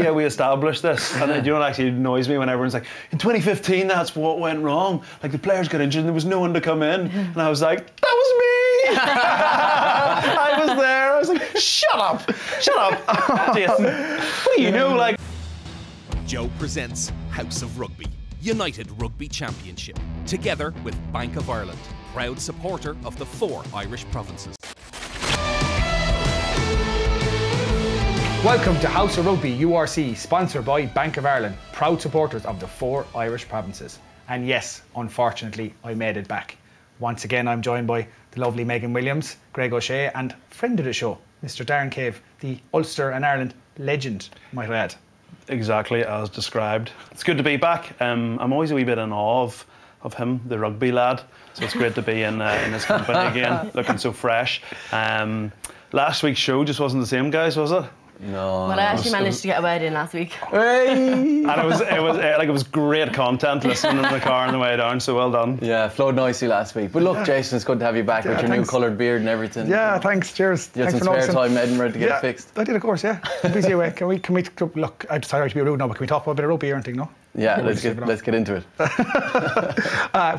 yeah, we established this. And then, you know what actually annoys me when everyone's like, in 2015, that's what went wrong. Like, the players got injured and there was no one to come in. And I was like, that was me! I was there. I was like, shut up, Jason. What do you know? Like, Joe presents House of Rugby, United Rugby Championship, together with Bank of Ireland, proud supporter of the 4 Irish provinces. Welcome to House of Rugby URC, sponsored by Bank of Ireland, proud supporters of the 4 Irish provinces. And yes, unfortunately, I made it back. Once again, I'm joined by the lovely Megan Williams, Greg O'Shea, and friend of the show, Mr. Darren Cave, the Ulster and Ireland legend, might I add. Exactly as described. It's good to be back. I'm always a wee bit in awe of him, the rugby lad. So it's great to be in his company again, looking so fresh. Last week's show just wasn't the same, guys, was it? No. Well, I actually managed to get a word in last week. And it was great content listening in the car on the way down. So well done. Yeah, flowed nicely last week. But look, Jason, it's good to have you back with your new coloured beard and everything. Yeah, thanks. Cheers. You had some spare time in Edinburgh to get it fixed. I did, of course. Yeah, busy away. Can we look? I'm sorry to be rude now, but can we talk about a bit of rugby or anything? No. Yeah, let's get into it.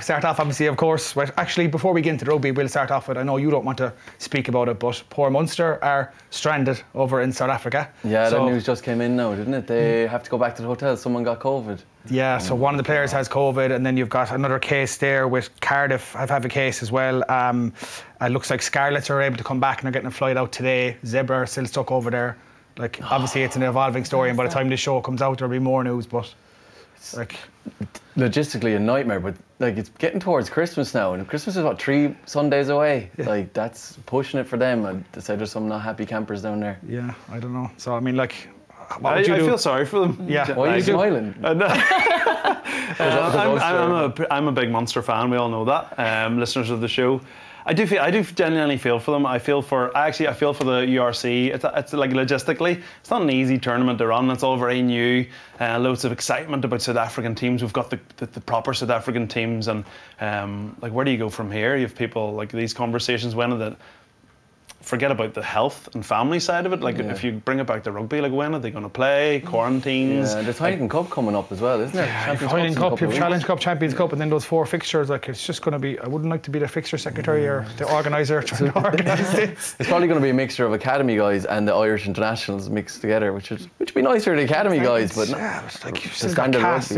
Start off, obviously, of course. But actually, before we get into the rugby, we'll start off with, I know you don't want to speak about it, but poor Munster are stranded over in South Africa. Yeah, the news just came in now, didn't it? They have to go back to the hotel. Someone got COVID. Yeah, so one of the players has COVID, and then you've got another case there with Cardiff. I've had a case as well. It looks like Scarlets are able to come back and they're getting a flight out today. Zebra are still stuck over there. Like, obviously, it's an evolving story, and by the time this show comes out, there'll be more news, but like, logistically a nightmare, but like, it's getting towards Christmas now, and Christmas is what, 3 Sundays away. Yeah. Like, that's pushing it for them. I'd say there's some not happy campers down there. Yeah, I don't know. So I mean, like, what would you do? I feel sorry for them. Yeah. Why are you smiling? I'm a big Munster fan. We all know that. Listeners of the show. I do genuinely feel for them. I feel for the URC. It's like, logistically, it's not an easy tournament to run. It's all very new. Loads of excitement about South African teams. We've got the proper South African teams, and like, where do you go from here? You have people like these conversations. Forget about the health and family side of it. Like, if you bring it back to rugby, like, when are they going to play? Quarantines. Yeah, there's Heineken Cup coming up as well, isn't there? Yeah, Heineken Cup, you have Challenge Cup, Champions Cup, and then those 4 fixtures. Like, it's just going to be. I wouldn't like to be the fixture secretary or the organizer trying to organise this. It's probably going to be a mixture of academy guys and the Irish internationals mixed together, which would be nicer for the academy guys, but it's like you've still got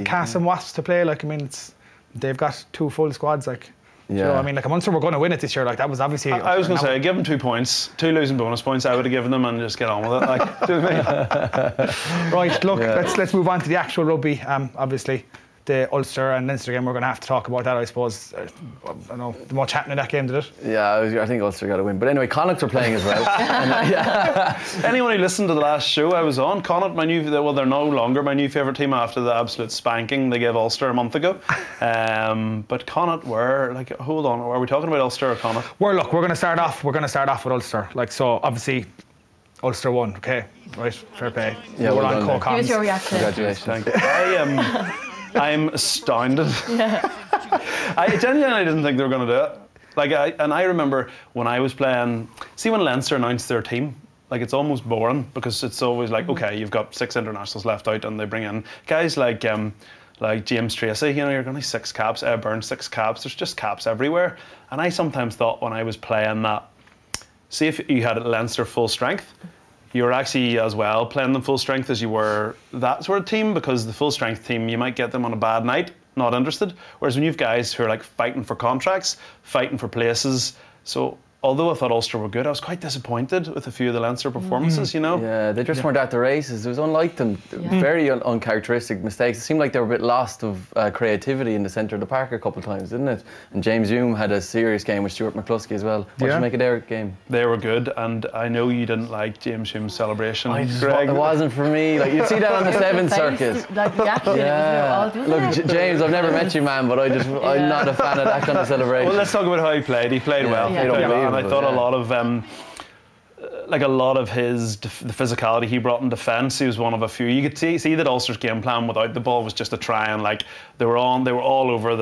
Cass and Wasps to play. Like, I mean, they've got 2 full squads. Like. Yeah. So, I mean, like, a Munster were going to win it this year. Like, that was obviously. I was going to say, give them 2 points, 2 losing bonus points. I would have given them and just get on with it. Like, do you know what I mean? Right. Look, let's move on to the actual rugby. Obviously, the Ulster and Leinster game. We're going to have to talk about that, I suppose. I don't know. Much happened in that game, did it? Yeah, I think Ulster got a win. But anyway, Connacht are playing as well. Anyone who listened to the last show I was on, Connacht, they're no longer my new favourite team after the absolute spanking they gave Ulster a month ago. But Connacht were like, hold on, are we talking about Ulster or Connacht? We're going to start off with Ulster. Like, so obviously Ulster won. Okay, right, fair play. Yeah, we're on co-coms. Give us your reaction. Congratulations. Thank you. I'm astounded. Yeah. I genuinely didn't think they were going to do it. Like, I remember when I was playing. See, when Leinster announced their team, like, it's almost boring because it's always like, okay, you've got 6 internationals left out, and they bring in guys like James Tracy. You know, you're going to 6 caps. Ed Burns 6 caps. There's just caps everywhere. And I sometimes thought when I was playing that, see if you had Leinster full strength, you were actually as well playing them full strength as you were that sort of team, because the full strength team, you might get them on a bad night, not interested. Whereas when you've guys who are like fighting for contracts, fighting for places. So although I thought Ulster were good, I was quite disappointed with a few of the Leinster performances, you know? Yeah, they just weren't at the races. It was unlike them. Very uncharacteristic mistakes. It seemed like they were a bit lost of creativity in the centre of the park a couple of times, didn't it? And James Hume had a serious game with Stuart McCluskey as well. What did you make of their game? They were good, and I know you didn't like James Hume's celebration, Greg. It wasn't for me. Like, you'd see that on the 7th circuit. Like, Look, James, I've never met you, man, but I'm not a fan of that kind of celebration. Well, let's talk about how he played. He played well. And I thought a lot of the physicality he brought in defence. He was one of a few. You could see that Ulster's game plan without the ball was just to try and, like, they were all over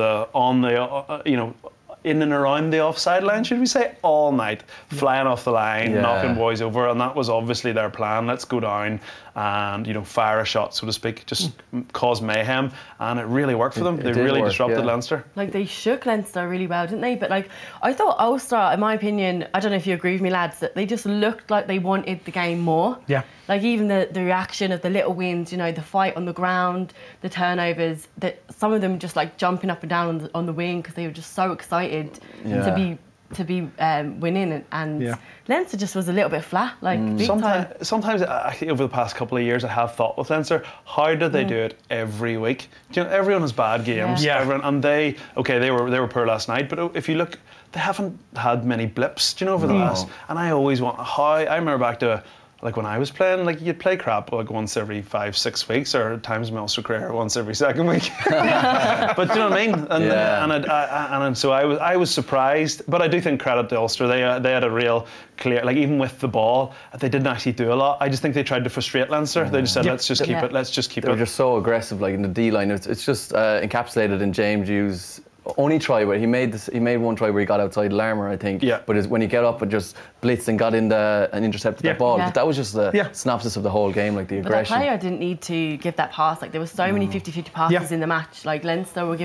in and around the offside line, should we say, all night, flying off the line, knocking boys over, and that was obviously their plan. Let's go down and fire a shot, so to speak, just cause mayhem, and it really worked for them. They really disrupted Leinster. Like, they shook Leinster really well, didn't they? But like, I thought Ulster, in my opinion, I don't know if you agree with me, lads, that they just looked like they wanted the game more. Yeah. Like, even the reaction of the little wins, the fight on the ground, the turnovers, that some of them just like jumping up and down on the wing because they were just so excited to be winning, and Leinster just was a little bit flat. Like, sometimes I think over the past couple of years, I have thought with Leinster, how did they do it every week? Everyone has bad games. Everyone, and they were poor last night, but if you look, they haven't had many blips, over the last. And I always I remember back to, like, when I was playing, like, you'd play crap like once every 5-6 weeks, or at times in my Ulster career once every second week. But do you know what I mean? And so I was surprised, but I do think credit to Ulster. They had a real clear, like, even with the ball, they didn't actually do a lot. I just think they tried to frustrate Leinster. They just said, let's just keep it. Let's just keep it. They were just so aggressive, like in the D line. It's just encapsulated in James Hughes' only try where he made one try where he got outside Larmer, I think. Yeah. But when he got up and just blitzed and got in and intercepted that ball. But that was just the synopsis of the whole game, like the aggression. But that player didn't need to give that pass. Like, there were so many 50-50 passes in the match. Like, Leinster were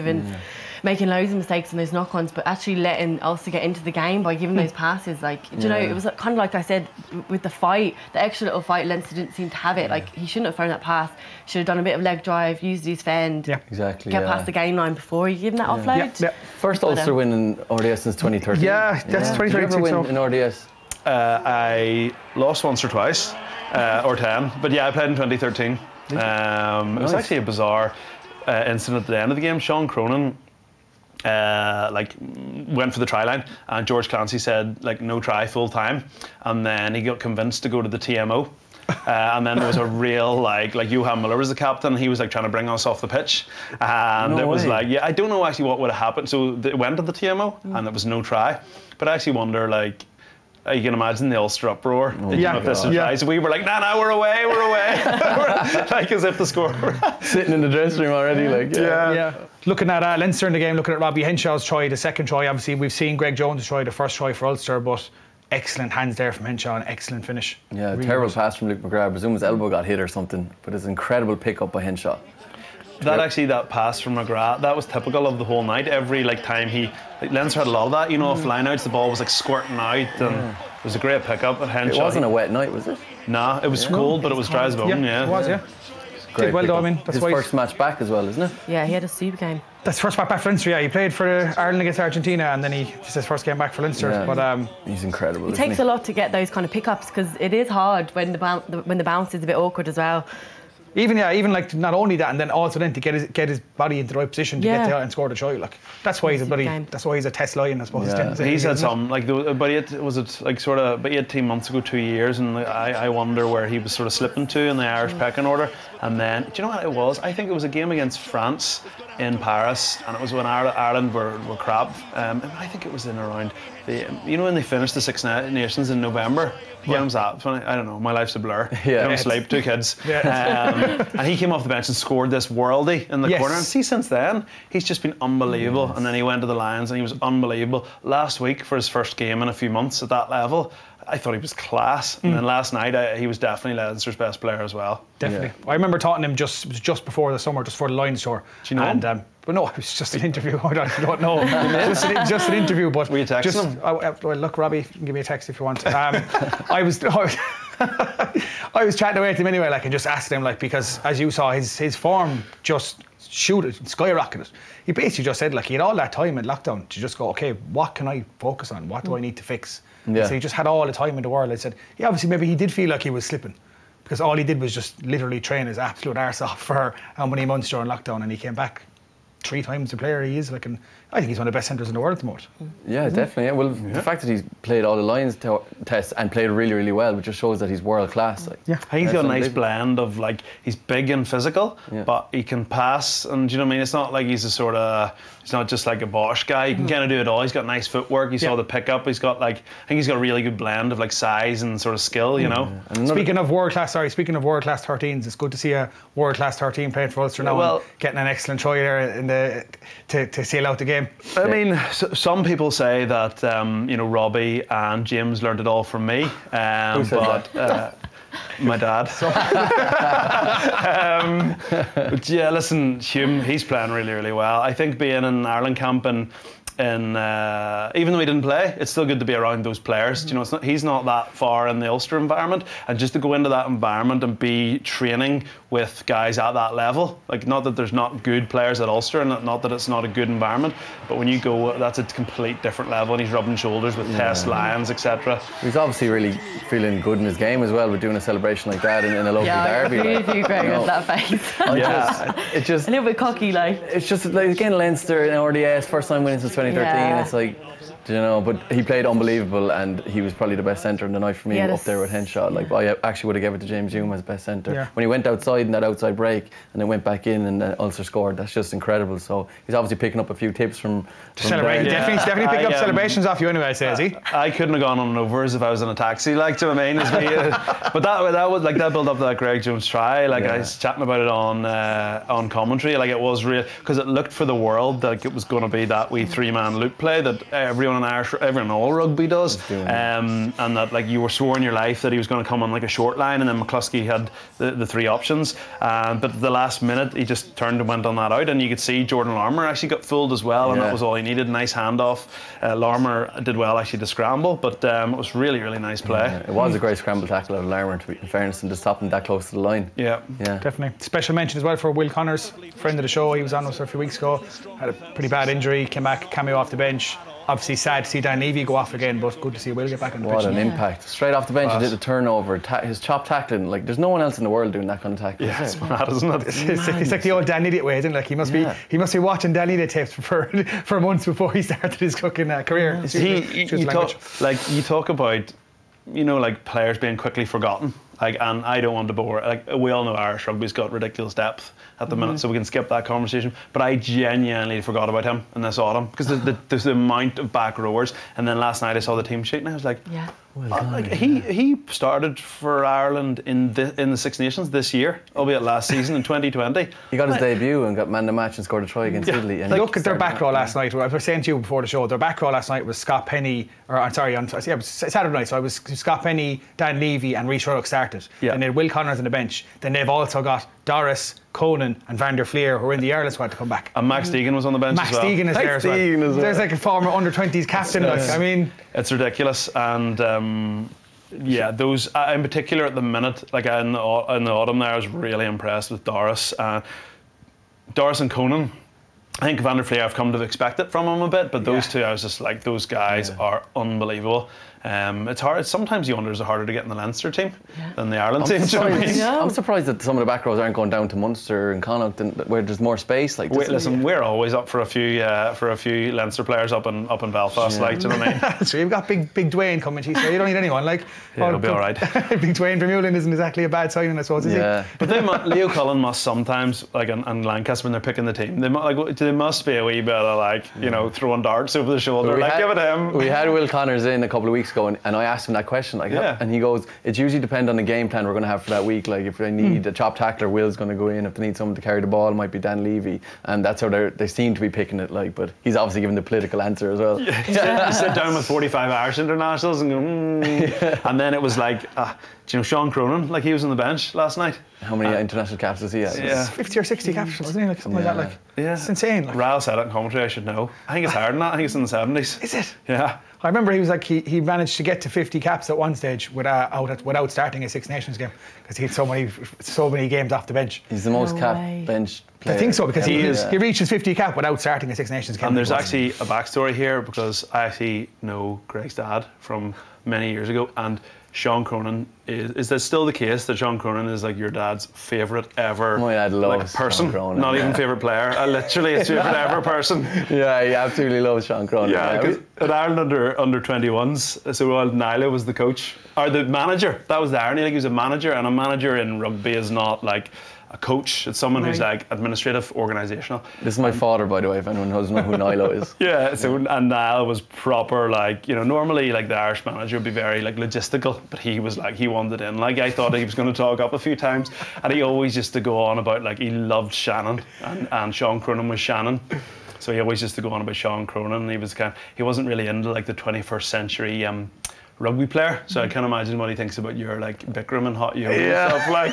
making loads of mistakes on those knock-ons, but actually letting Ulster get into the game by giving those passes. Like, it was kind of like I said with the fight, the extra little fight. Leinster didn't seem to have it. Like, he shouldn't have thrown that pass. Should have done a bit of leg drive, used his fend. Yeah, exactly. Get past the game line before you give him that offload. First Ulster win in RDS since 2013. Yeah, that's 2013. Did you ever win in RDS? I lost once or twice, or 10. But I played in 2013. It was actually a bizarre incident at the end of the game. Sean Cronin went for the try line, and George Clancy said, like, no try, full time, and then he got convinced to go to the TMO. And then there was a real like Johan Miller was the captain. He was like trying to bring us off the pitch, and it was like, I don't know actually what would have happened. So it went to the TMO, and there was no try. But I actually wonder, like, you can imagine the Ulster uproar. If this is try. So we were like, nah, we're away. Like, as if the score were sitting in the dressing room already. Like, Looking at Leinster in the game, looking at Robbie Henshaw's try, the second try. Obviously, we've seen Greg Jones try the first try for Ulster, but excellent hands there from Henshaw, an excellent finish. Yeah, really terrible pass from Luke McGrath. I presume his elbow got hit or something, but it's an incredible pick up by Henshaw. That pass from McGrath, that was typical of the whole night. Every time Leinster had a lot of that, off lineouts, the ball was like squirting out, and it was a great pick up at Henshaw. It wasn't a wet night, was it? Nah, it was cold, but it was dry as a bone. It was, Great. Well, though, that's his first match back as well, isn't it? Yeah, he had a super game. That's first back for Leinster. He played for Ireland against Argentina, and then it's his first game back for Leinster. But he's incredible. It takes a lot to get those kind of pickups, because it is hard when the bounce is a bit awkward as well. Even like not only that, and then also then to get his body into the right position to get there and score the try. Like, that's why he's that's why he's a test lion, I suppose. Yeah. He's had some about 18 months ago, 2 years, and I wonder where he was sort of slipping to in the Irish pecking order. And then, do you know what it was? I think it was a game against France in Paris, and it was when Ireland were crap. I think it was in around when they finished the Six Nations in November. When was that? I don't know. My life's a blur. Don't sleep. 2 kids. And he came off the bench and scored this worldie in the corner. And see, since then he's just been unbelievable. And then he went to the Lions and he was unbelievable. Last week, for his first game in a few months at that level, I thought he was class. And then last night, he was definitely Leinster's best player as well. Definitely. I remember talking to him just before the summer, just before the Lions tour. Do you know him? But no, it was just an interview. I don't know. just an interview. But were you texting him? Well, look, Robbie, you can give me a text if you want. I was chatting away to him anyway, like, and just asking him, like, because as you saw, his form just skyrocketed. He basically just said, like, he had all that time in lockdown to just go, okay, what can I focus on? What do I need to fix? So he just had all the time in the world. I said, obviously maybe he did feel like he was slipping, because all he did was just literally train his absolute arse off for how many months during lockdown, and he came back 3 times the player he is. Like, and I think he's one of the best centres in the world at the moment. Yeah, definitely. Yeah. Well, the fact that he's played all the Lions tests and played really, really well, it just shows that he's world class. Like, he's got a nice blend of, like, he's big and physical, but he can pass, and do you know what I mean? It's not like he's he's not just like a Bosch guy. He can kind of do it all. He's got nice footwork. You saw the pickup. He's got, like, I think he's got a really good blend of, like, size and sort of skill. Speaking of world class 13s, it's good to see a world class 13 playing for Ulster now. Well, getting an excellent try there in to sail out the game. I mean, some people say that Robbie and James learned it all from me, but my dad. But yeah, listen, Hume, he's playing really, really well. I think being in Ireland camp and even though he didn't play, it's still good to be around those players. You know, he's not that far in the Ulster environment, and just to go into that environment and be training with guys at that level, like, not that there's not good players at Ulster, and not that it's not a good environment, but when you go, that's a complete different level, and he's rubbing shoulders with Tess Lyons, etc. He's obviously really feeling good in his game as well, with doing a celebration like that in a lovely derby. Yeah, I agree with that face. It's just a little bit cocky, like. It's just like, again, Leinster in RDS, first time winning since 2013. It's like, but he played unbelievable, and he was probably the best centre in the night for me, up there with Henshaw. Like, I actually would have given it to James Hume as best centre. When he went outside in that outside break and then went back in and Ulster scored, that's just incredible. So he's obviously picking up a few tips from celebrating. Definitely picking up celebrations off you anyway, I say, is he? I couldn't have gone on overs if I was in a taxi, like, do you know what I mean? But that was like, that build up to that Greg Jones try, like, I was chatting about it on commentary, like, it was real, because it looked for the world like it was going to be that wee 3-man loop play that everyone in all rugby does, and that, like, you were sure in your life that he was going to come on like a short line, and then McCluskey had the 3 options, but at the last minute he just turned and went on that out, and you could see Jordan Larmour actually got fooled as well, and that was all he needed. Nice handoff. Larmour did well actually to scramble, but it was really, really nice play. It was a great scramble tackle out of Larmour, to be in fairness, and to stop him that close to the line. Yeah, definitely. Special mention as well for Will Connors, friend of the show. He was on us a few weeks ago, had a pretty bad injury, came back, cameo off the bench. Obviously sad to see Dan Levy go off again, but good to see Will get back on the pitch. What an impact. Straight off the bench, he did a turnover, his chop tackling, like, there's no one else in the world doing that kind of tackling. Yeah, it's mad, isn't it? It's like the old Dan Idiot way, isn't it? Like, he must be watching Dan Idiot tapes for months before he started his cooking career. You talk about, like, players being quickly forgotten. Like, and I don't want to bore. Like, we all know Irish rugby's got ridiculous depth at the minute, so we can skip that conversation. But I genuinely forgot about him in this autumn, because there's the amount of back rowers. And then last night I saw the team sheet and I was like, he started for Ireland in the Six Nations this year, albeit last season in 2020. He got his debut and got man of the match and scored a try against Italy. And look at their back row last night. I was saying to you before the show, their back row last night was Scott Penny, it was Saturday night, so it was Scott Penny, Dan Levy and Rhys Ruddock started. And they had Will Connors on the bench. Then they've also got Doris, Conan and Van der Fleer, who are in the Ireland squad, to come back. And Max Deegan was on the bench as well. Max Deegan is there as well. There's like a former under-20s captain. I mean, it's ridiculous. And those in particular at the minute, like in the autumn there, I was really impressed with Doris. Doris and Conan. I think Van der Fleer, I've come to expect it from him a bit, but those two, I was just like, those guys are unbelievable. It's hard. Sometimes you wonder, is it harder to get in the Leinster team than the Ireland team? I'm surprised that some of the back rows aren't going down to Munster and Connacht, where there's more space. Like, we're always up for a few Leinster players up in Belfast. Like, do you know what I mean? So you've got big Dwayne coming. You don't need anyone. Like, it'll be all right. Big Dwayne Vermeulen isn't exactly a bad signing, I suppose, is he? But Leo Cullen must sometimes, like, and Lancaster, when they're picking the team, there must be a wee bit of, like, throwing darts over the shoulder. Give it to him. We had Will Connors in a couple of weeks ago, and I asked him that question, and he goes, "It's usually depend on the game plan we're going to have for that week. Like, if they need a chop tackler, Will's going to go in. If they need someone to carry the ball, it might be Dan Levy." And that's how they seem to be picking it. Like, but he's obviously giving the political answer as well. You sit down with 45 Irish internationals and go, and then it was like, Sean Cronin, like, he was on the bench last night. How many international caps does he have? 50 or 60 caps, wasn't he? Like, something like that. Like, it's insane. Like. Ryle said it in commentary, I should know. I think it's higher than that. I think it's in the 70s. Is it? Yeah. I remember he was like, he managed to get to 50 caps at one stage without starting a Six Nations game, because he had so many games off the bench. He's the most bench player. I think so, because he reached his 50 cap without starting a Six Nations game. And there's actually a backstory here, because I actually know Greg's dad from many years ago, and Sean Cronin is that still the case that Sean Cronin is like your dad's favourite ever person? Cronin, not even favourite player. Literally his favourite ever person. Yeah, he absolutely loves Sean Cronin. Yeah, because at Ireland under 21s, so Nyla was the coach or the manager. That was the irony. Like, he was a manager, and a manager in rugby is not like a coach. It's someone who's like administrative, organisational. This is my father, by the way, if anyone doesn't know who Nilo is. Yeah, so and Niall was proper, like, you know, normally like the Irish manager would be very like logistical, but he was like, he wanted in. Like, I thought he was going to talk up a few times, and he always used to go on about, like, he loved Shannon, and Sean Cronin was Shannon. So he always used to go on about Sean Cronin, and he wasn't really into like the 21st century rugby player, so I can't imagine what he thinks about your like Bikram and hot yoga and stuff like.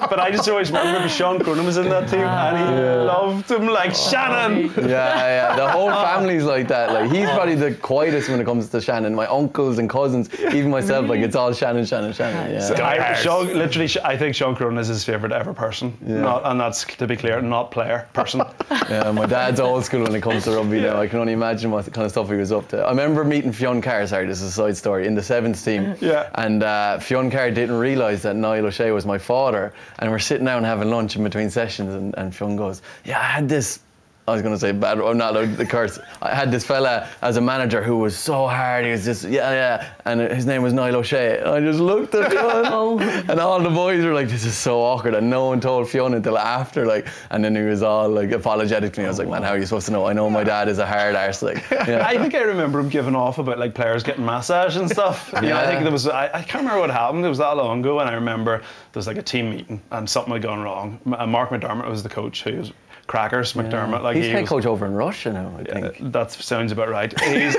But I just always remember Sean Cronin was in that team, and he loved him like Shannon. Yeah, the whole family's like that. Like, he's probably the quietest when it comes to Shannon. My uncles and cousins, even myself, like, it's all Shannon. Yeah. So I think Sean Cronin is his favourite ever person. And that's, to be clear, not player, person. Yeah, my dad's old school when it comes to rugby now. I can only imagine what kind of stuff he was up to. I remember meeting Fionn Carr, sorry, this is a side story, in the sevens team. Yeah. And Fionn Carr didn't realise that Niall O'Shea was my father. And we're sitting down having lunch in between sessions, and Fionn goes, yeah, I had this, I was going to say bad, I'm not allowed to curse. I had this fella as a manager who was so hard, he was just, and his name was Niall O'Shea. And I just looked at Fionn, and all the boys were like, this is so awkward, and no one told Fionn until after, like, and then he was all like apologetic to me. I was like, man, how are you supposed to know? I know my dad is a hard arse, like. Yeah. I think I remember him giving off about like players getting massage and stuff. You know, I think there was, I can't remember what happened, it was that long ago, and I remember there was like a team meeting and something had gone wrong. Mark McDermott was the coach, who was crackers, McDermott. Like, he's head coach over in Russia now, I think. That sounds about right. He's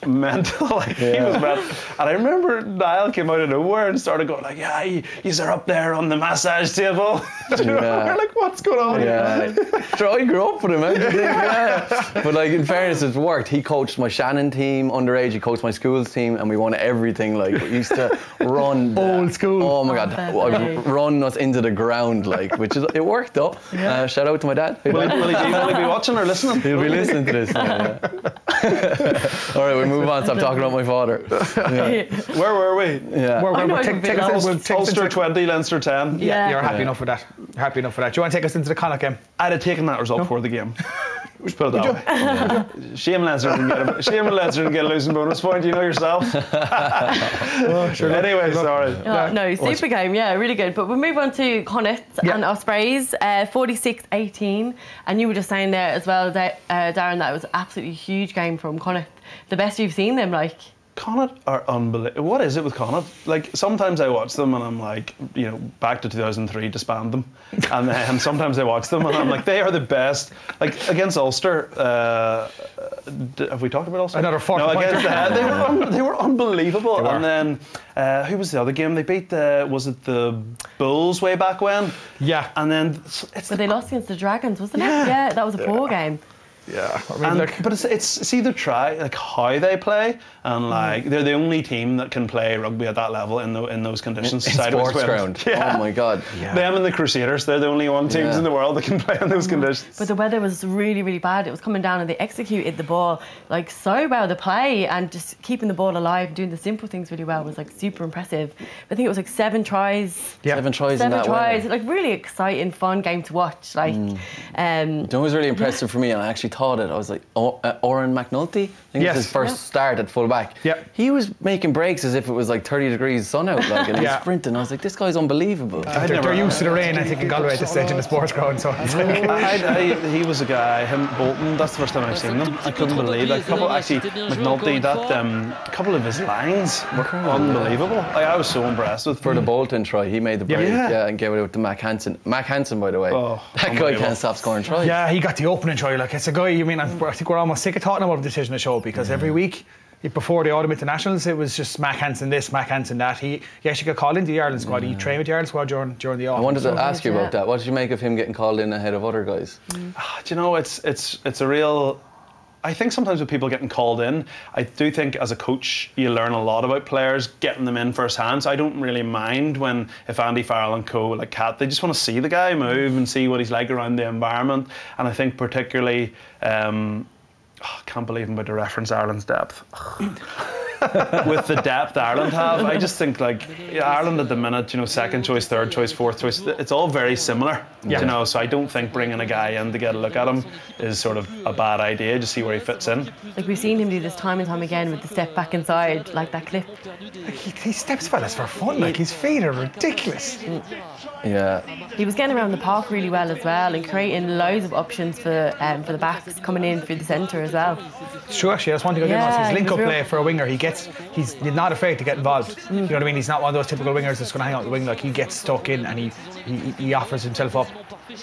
mental. Like, he was mental. And I remember Niall came out of nowhere and started going like, yeah, he's up there on the massage table. We're like, what's going on here? So I grew up with him, But like, in fairness, it's worked. He coached my Shannon team underage, he coached my school's team, and we won everything. Like, we used to run old school. Oh my god, run us into the ground, like, which is, it worked though. Shout out to my dad. Will he be watching or listening? He'll be listening to this. All right, we move on. Stop talking about my father. Where were we? We'll take us into Ulster 20, Leinster 10. You're happy enough with that. Happy enough for that. Do you want to take us into the Connacht game? I'd have taken that result for the game. Just put it that way. Shame Leinster didn't get a losing bonus point, you know yourself. Anyway, sorry. No, super game, really good. But we'll move on to Connacht and Ospreys, 46-18. And you were just saying there as well, that, Darren, that it was absolutely huge game from Connacht. The best you've seen them, like. Connacht are unbelievable. What is it with Connacht? Like, sometimes I watch them and I'm like, you know, back to 2003, disband them. And then sometimes I watch them and I'm like, they are the best. Like, against Ulster, have we talked about Ulster? Another 40 pointer. They were unbelievable. And then, who was the other game? They beat was it the Bulls way back when? Yeah. And then but they lost against the Dragons, wasn't it? Yeah, that was a poor game. Yeah, I mean, but it's either like how they play, and like they're the only team that can play rugby at that level in those conditions. In sports ground. Yeah. Oh my God. Yeah. Them and the Crusaders, they're the only teams in the world that can play in those conditions. But the weather was really, really bad. It was coming down, and they executed the ball like so well. The play and just keeping the ball alive, doing the simple things really well was like super impressive. I think it was like 7 tries. Yeah. 7 tries in that weather. Like, really exciting, fun game to watch. Like, it was really impressive for me, and I actually thought it. I was like, Oren McNulty, I think it was his first start at full back. Yeah. He was making breaks as if it was like 30 degrees sun out, like, and he's sprinting. I was like, this guy's unbelievable. They're used to the rain, I think, in Galway at this stage in the sports ground. So he was a guy, him, Bolton, that's the first time I've seen them. I couldn't believe it. McNulty, that couple of his lines were unbelievable. Like, I was so impressed with For the Bolton try, he made the break, and gave it out to Mac Hansen. Mac Hansen, by the way, that guy can't stop scoring tries. Yeah, he got the opening try. Like, it's a guy, you mean, I think we're almost sick of talking about the decision to show, because every week before the autumn internationals, it was just Mac Hansen this, Mac Hansen that. He actually got called into the Ireland squad. He trained with the Ireland squad during the autumn. I wanted to ask you about that. What did you make of him getting called in ahead of other guys? Do you know, it's a real. I think sometimes with people getting called in, I do think as a coach you learn a lot about players, getting them in first hand. So I don't really mind if Andy Farrell and co, like Cat, they just want to see the guy move and see what he's like around the environment. And I think particularly, I can't believe I'm about to reference Ireland's depth. with the depth Ireland have, I just think like Ireland at the minute, second choice, third choice, fourth choice, it's all very similar. So I don't think bringing a guy in to get a look at him is sort of a bad idea. Just see where he fits in. Like we've seen him do this time and time again with the step back inside, like that clip. Like he steps fellas for fun. Like his feet are ridiculous. Yeah. He was getting around the park really well as well and creating loads of options for the backs coming in through the centre as well. It's true, actually. That's one thing I did notice. His link-up play for a winger, he's not afraid to get involved. You know what I mean? He's not one of those typical wingers that's going to hang out the wing. Like he gets stuck in and he offers himself up.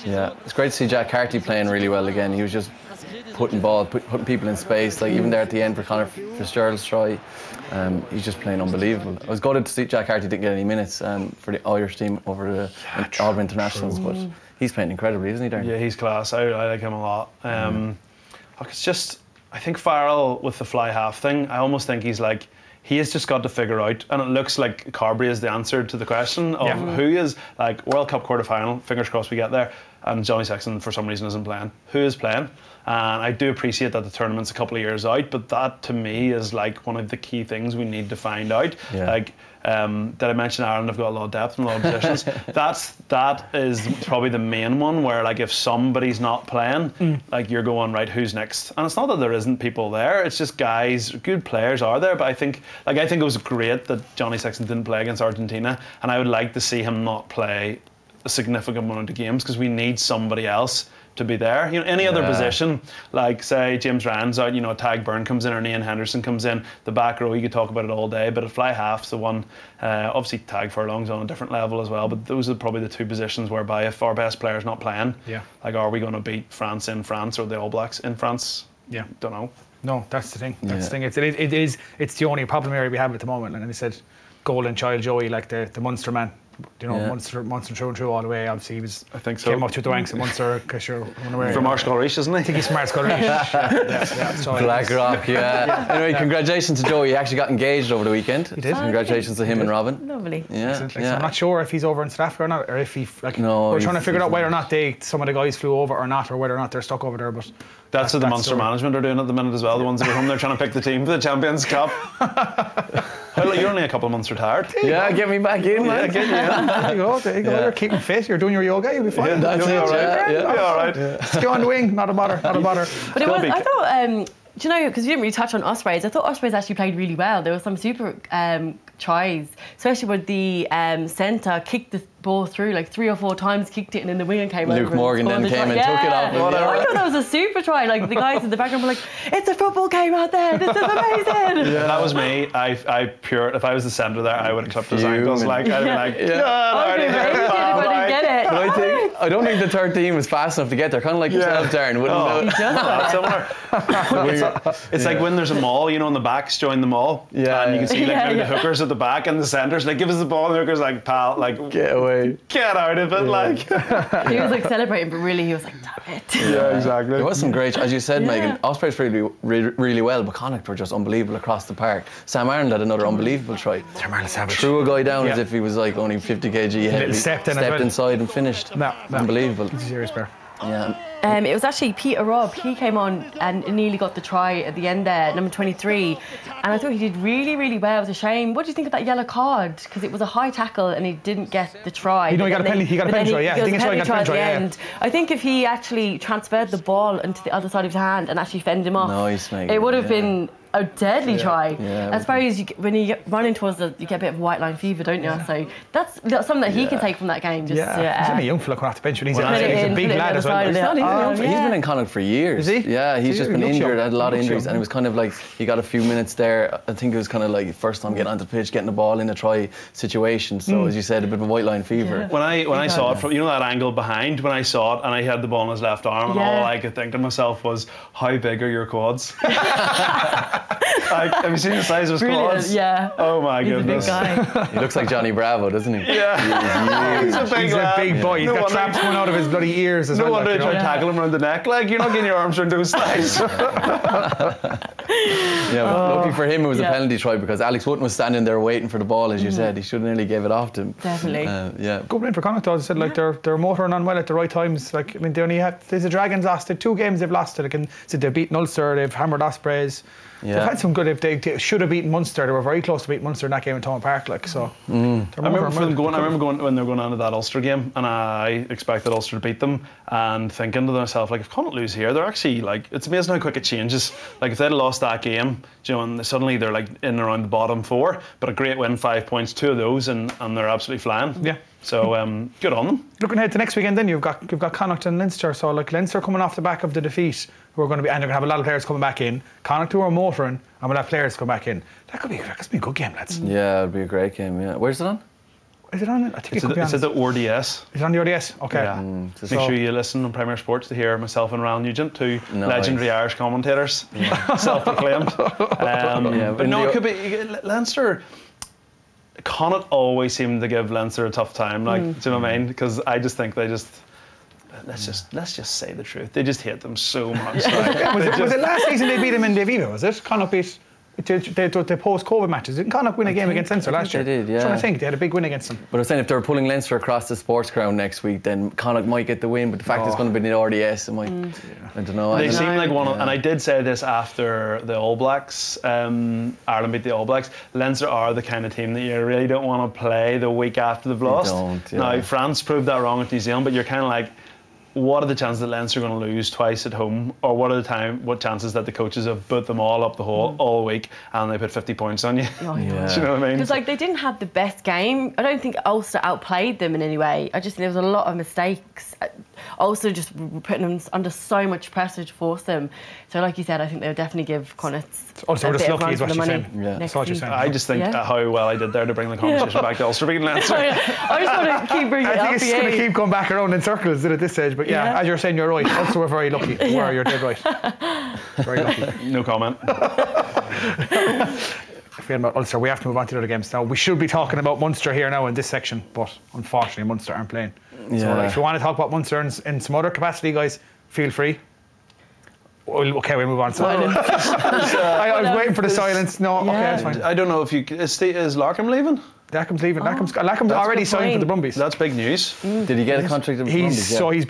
Yeah, it's great to see Jack Carty playing really well again. He was just putting people in space. Like even there at the end for Conor Fitzgerald's try, he's just playing unbelievable. I was gutted to see Jack Carty didn't get any minutes for the Irish team over the All Internationals, but he's playing incredibly, isn't he, Darren? Yeah, he's class. I like him a lot. It's just, I think Farrell with the fly half thing, I almost think he has just got to figure out, and it looks like Carberry is the answer to the question of who is, like, World Cup quarter-final, fingers crossed we get there, and Johnny Sexton for some reason isn't playing. Who is playing? And I do appreciate that the tournament's a couple of years out, but that to me is like one of the key things we need to find out. Like, did I mention Ireland have got a lot of depth in a lot of positions? That is probably the main one where, like, if somebody's not playing, like, you're going, right, who's next? And it's not that there isn't people there, it's just guys, good players are there, but I think it was great that Johnny Sexton didn't play against Argentina, and I would like to see him not play a significant amount of games because we need somebody else to be there. Any other position, like say James Ryan's out, Tag Byrne comes in or Ian Henderson comes in, the back row, you could talk about it all day, but a fly half's the one. Obviously Tag Furlong's on a different level as well, but those are probably the two positions whereby if our best player's not playing, like, are we going to beat France in France or the All Blacks in France? Don't know. No, that's the thing. That's the thing. It's the only problem area we have at the moment. And I said, golden child Joey, like the Munster man. Munster through and through all the way. Obviously, he was. I think so. Came up through the ranks at Munster because you're unaware. From Arshgall-Reach, isn't he? I think he's from Arshgall-Reach. So Blackrock, Anyway, congratulations to Joey. He actually got engaged over the weekend. He did. Congratulations to him and Robin. Lovely. So I'm not sure if he's over in South Africa or not, or if he. No, we're trying to figure out whether or not some of the guys flew over or not, or whether or not they're stuck over there. But that's what the Munster management are doing at the minute as well. The ones that are home, they're trying to pick the team for the Champions Cup. You're only a couple of months retired. Yeah, get me back in, man. Get you in. There you go. You're keeping fit. You're doing your yoga. You'll be fine. That's it. You'll be all right. Just go on the wing. Not a bother. But it was. I thought. Do you know? Because you didn't really touch on Ospreys. I thought Ospreys actually played really well. There were some super tries, especially with the centre kicked the ball through like 3 or 4 times, kicked it, and then the winger came over. Luke Morgan then came and took it off. I thought that was a super try. Like the guys in the background were like, "It's a football game out there. This is amazing." Yeah, that was me. If I was the centre there, I would have clipped his ankles. Like, I'd be like, get it. But I don't think the third team was fast enough to get there. Kind of like yourself, Darren. It's like when there's a mall, in the backs join the mall, and you can see the hookers at the back and the centres. Like, give us the ball, and the hookers like, pal, like, get away, get out of it, like. He was like celebrating, but really he was like, damn it. Yeah, exactly. There was some great, as you said, Megan. Ospreys played really well, but Connacht were just unbelievable across the park. Sam Ireland had another unbelievable try. Sam Ireland savage. Threw a guy down as if he was like only 50 kg heavy. Stepped inside and finished. Unbelievable. He's a serious player. Yeah. It was actually Peter Robb. He came on and nearly got the try at the end there, number 23. And I thought he did really, really well. It was a shame. What do you think of that yellow card? Because it was a high tackle and he didn't get the try. He got a penalty. He got a penalty try. Yeah, I think it's why he got a penalty try. Yeah. I think if he actually transferred the ball into the other side of his hand and actually fended him off, nice, Megan. It would have been a deadly try. Yeah, I suppose when you get running towards you get a bit of white line fever, don't you? So that's something that he can take from that game. Just, he's only a young fella coming off the bench, but he's a big lad as well. He's been in Connacht for years. Is he? Yeah, he's just been injured, had a lot of injuries, and it was kind of like he got a few minutes there. I think it was kind of like first time getting onto the pitch, getting the ball in a try situation. So as you said, a bit of a white line fever. Yeah. When I saw it from that angle behind, when I saw it and I had the ball in his left arm, and all I could think to myself was, how big are your quads? Like, have you seen the size of his quads? Yeah. Oh my goodness. A big guy. He looks like Johnny Bravo, doesn't he? Yeah. He's a big boy. He's got traps coming out of his bloody ears as well. No wonder they try to tackle him around the neck. Like, you're not getting your arms around those thighs. Yeah, lucky for him it was a penalty try because Alex Wootton was standing there waiting for the ball, as you said. He should have nearly gave it off to him. Definitely. Yeah. Good win for Connacht, as I said, like they're motoring on well at the right times. Like, I mean, they only had the Dragons lost. The 2 games they've lost. They've beaten Ulster, they've hammered Ospreys. Yeah. They've had some good. They should have beaten Munster. They were very close to beating Munster in that game in Thomond Park. Like, so. I remember going when they were going on to that Ulster game, and I expected Ulster to beat them, and thinking to myself, like, if Connacht lose here, they're actually like, it's amazing how quick it changes. Like, if they'd lost that game, you know, and suddenly they're like in and around the bottom 4, but a great win, 5 points, 2 of those, and they're absolutely flying. Yeah. So good on them. Looking ahead to next weekend, then you've got Connacht and Leinster. So like Leinster coming off the back of the defeat, who are going to be, and they're going to have a lot of players coming back in. Connacht who are motoring, and we'll have players come back in. That could be a good game, lads. Yeah, it'll be a great game. Yeah, where's it on? Is it on? I think it's at the RDS. Is it on the RDS? Okay. Yeah. Make sure you listen on Premier Sports to hear myself and Ryan Nugent, 2 legendary Irish commentators, self-proclaimed. But no, it could be Leinster. Connacht always seem to give Leinster a tough time, like, do you know what I mean? Because I just think they just let's just say the truth. They just hate them so much. Like, was it last season they beat them in De Vivo? Was it? Connacht beat the post-COVID matches. Didn't Connacht win a game against Leinster last year? They did, yeah. I'm trying to think. They had a big win against them. But I'm saying if they're pulling Leinster across the sports ground next week, then Connacht might get the win. But the fact it's going to be in the RDS, it might. I don't know. They seem like one of, and I did say this after the All Blacks. Ireland beat the All Blacks. Leinster are the kind of team that you really don't want to play the week after they've lost. Now France proved that wrong with New Zealand, but you're kind of like, what are the chances that Leinster are going to lose twice at home, or what chances that the coaches have put them all up the hole all week and they put 50 points on you? Oh, Do you know what I mean? Because like they didn't have the best game. I don't think Ulster outplayed them in any way. I just think there was a lot of mistakes. Ulster just putting them under so much pressure to force them. So like you said, I think they'll definitely give Connacht also just lucky is what you're saying. That's what you're saying. I just think how well I did there to bring the conversation back to Ulster beating Leinster. I just want to keep bringing it up. I think it's going to keep going back around in circles at this stage. But yeah, as you're saying, you're right. Ulster were very lucky. You're dead right. Very lucky. No comment. If we had about Ulster, we have to move on to the other games now. We should be talking about Munster here now in this section, but unfortunately Munster aren't playing. So if you want to talk about Munster in some other capacity, guys, feel free. Okay, we'll move on. I was waiting for the silence. No, okay, that's fine. I don't know if you... Is Larkham leaving? Larkham's leaving. Larkham's already signed for the Brumbies. That's big news. Did he get a contract with the Brumbies? So he's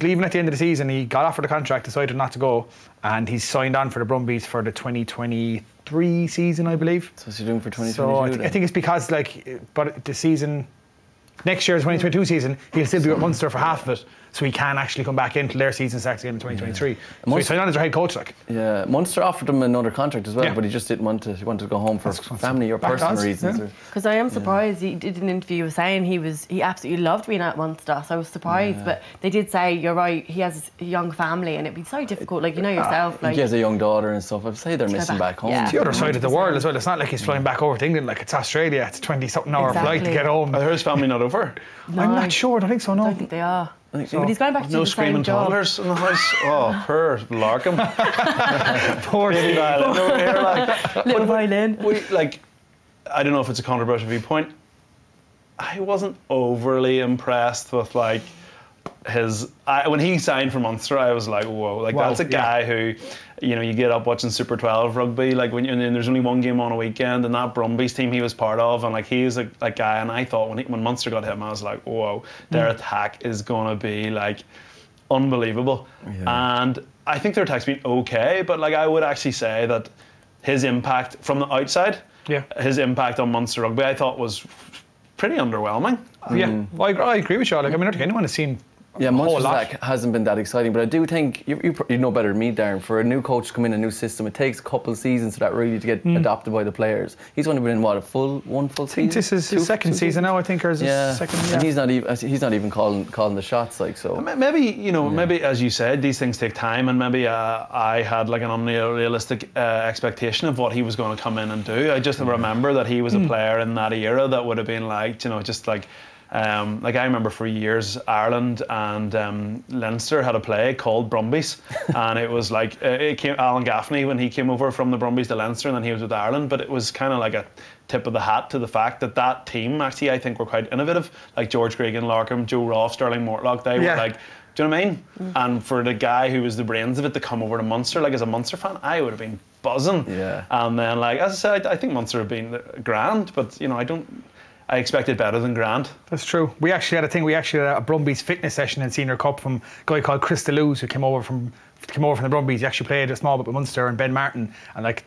leaving at the end of the season. He got offered a contract, decided not to go, and he's signed on for the Brumbies for the 2023 season, I believe. So what's he doing for 2022? So I think it's because but the season... Next year's 2022 season, he'll still be with Munster for half of it, so he can actually come back into their season starts again in 2023. So he's signed on as their head coach, like. Yeah, Munster offered him another contract as well, but he just didn't want to. He wanted to go home for family or personal reasons. Because I am surprised. He did an interview. He was saying he absolutely loved being at Munster. So I was surprised, but they did say you're right. He has a young family, and it'd be so difficult. Like, you know yourself. Like, he has a young daughter and stuff. I'd say they're missing back home. It's the other side of the world as well. It's not like he's flying back over to England. Like, it's Australia. It's 20-something hour flight to get home. I heard his family not over. No, I'm not sure. I don't think so. No, I don't think they are. But he's going back to no the same screaming toddlers in the house. Oh, poor Larkham. Poor baby violin over here, like. Little violin. I don't know if it's a controversial viewpoint. I wasn't overly impressed with when he signed for Munster. I was like, whoa, like that's a guy who, you know, you get up watching Super 12 rugby, like and there's only one game on a weekend, and that Brumbies team he was part of, and like he's a guy, and I thought when Munster got him, I was like, whoa, their attack is gonna be like unbelievable. And I think their attack's been okay, but like I would actually say that his impact from the outside, his impact on Munster rugby, I thought was pretty underwhelming. Well, I agree with you. Like, I mean, I don't think anyone has seen. Munster's attack hasn't been that exciting, but I do think you know better than me, Darren. For a new coach to come in a new system, it takes a couple of seasons for that really to get adopted by the players. He's only been in one full season. I think this is his second season now. I think, or is his second? Yeah. And he's not even calling the shots, like so. Maybe as you said, these things take time, and maybe I had like an unrealistic expectation of what he was going to come in and do. I just remember that he was a player in that era that would have been like, you know, just like. Like I remember for years Ireland and Leinster had a play called Brumbies, and it was like Alan Gaffney when he came over from the Brumbies to Leinster, and then he was with Ireland, but it was kind of like a tip of the hat to the fact that team actually I think were quite innovative, like George Gregan, Larkham, Joe Roff, Sterling Mortlock. They were like, do you know what I mean? And for the guy who was the brains of it to come over to Munster, like as a Munster fan, I would have been buzzing. Yeah. And then, like as I said, I think Munster have been grand, but you know, I expected better than grand. That's true. We actually had a Brumbies fitness session in Senior Cup from a guy called Chris DeLuz, who came over from the Brumbies. He actually played a small bit with Munster, and Ben Martin, and like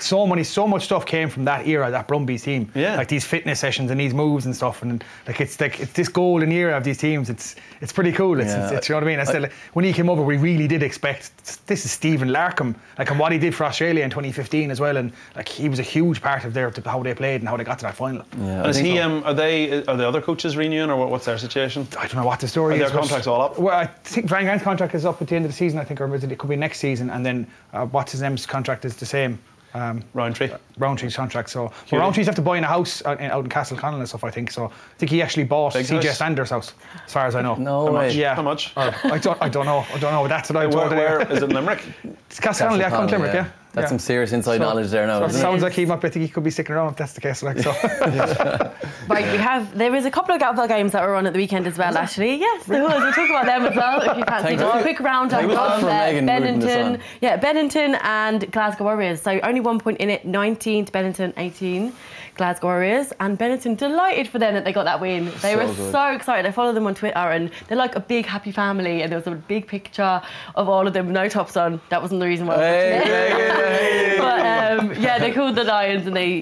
so much stuff came from that era, that Brumbies team. Yeah. Like these fitness sessions and these moves and stuff, and it's this golden era of these teams. It's pretty cool. It's you know what I mean. I said, like, when he came over, we really did expect this is Stephen Larkham, like, and what he did for Australia in 2015 as well, and like he was a huge part of how they played and how they got to that final. Yeah. Is he? Are the other coaches renewing, or what's their situation? I don't know what the story is. Their contracts all up? Well, I think Van Gant's contract is up at the end of the season, I think, or it could be next season, and then what's his name's contract is the same. Roundtree's contract. So Roundtree's have to buy in a house out in Castle Connell and stuff, I think. So I think he actually bought CJ Sanders' house, as far as I know. No way. Yeah. How much? I don't know. That's what I told. Where is it, in Limerick? It's Castle Connell, yeah, Limerick, yeah. That's some serious inside knowledge there now. So it sounds like I think he could be sticking around if that's the case. Like, so. Right, there was a couple of Galway games that were on at the weekend as well, actually. Yes, there was. We'll talk about them as well if you fancy. Just a quick roundup of Bennington and Glasgow Warriors. So only 1 point in it, 19 to Bennington, 18 Glasgow Warriors. And Bennington, delighted for them that they got that win. They were so excited. I follow them on Twitter, and they're like a big happy family, and there was a big picture of all of them with no tops on. That wasn't the reason why I was watching it. But yeah, they called the Lions, and they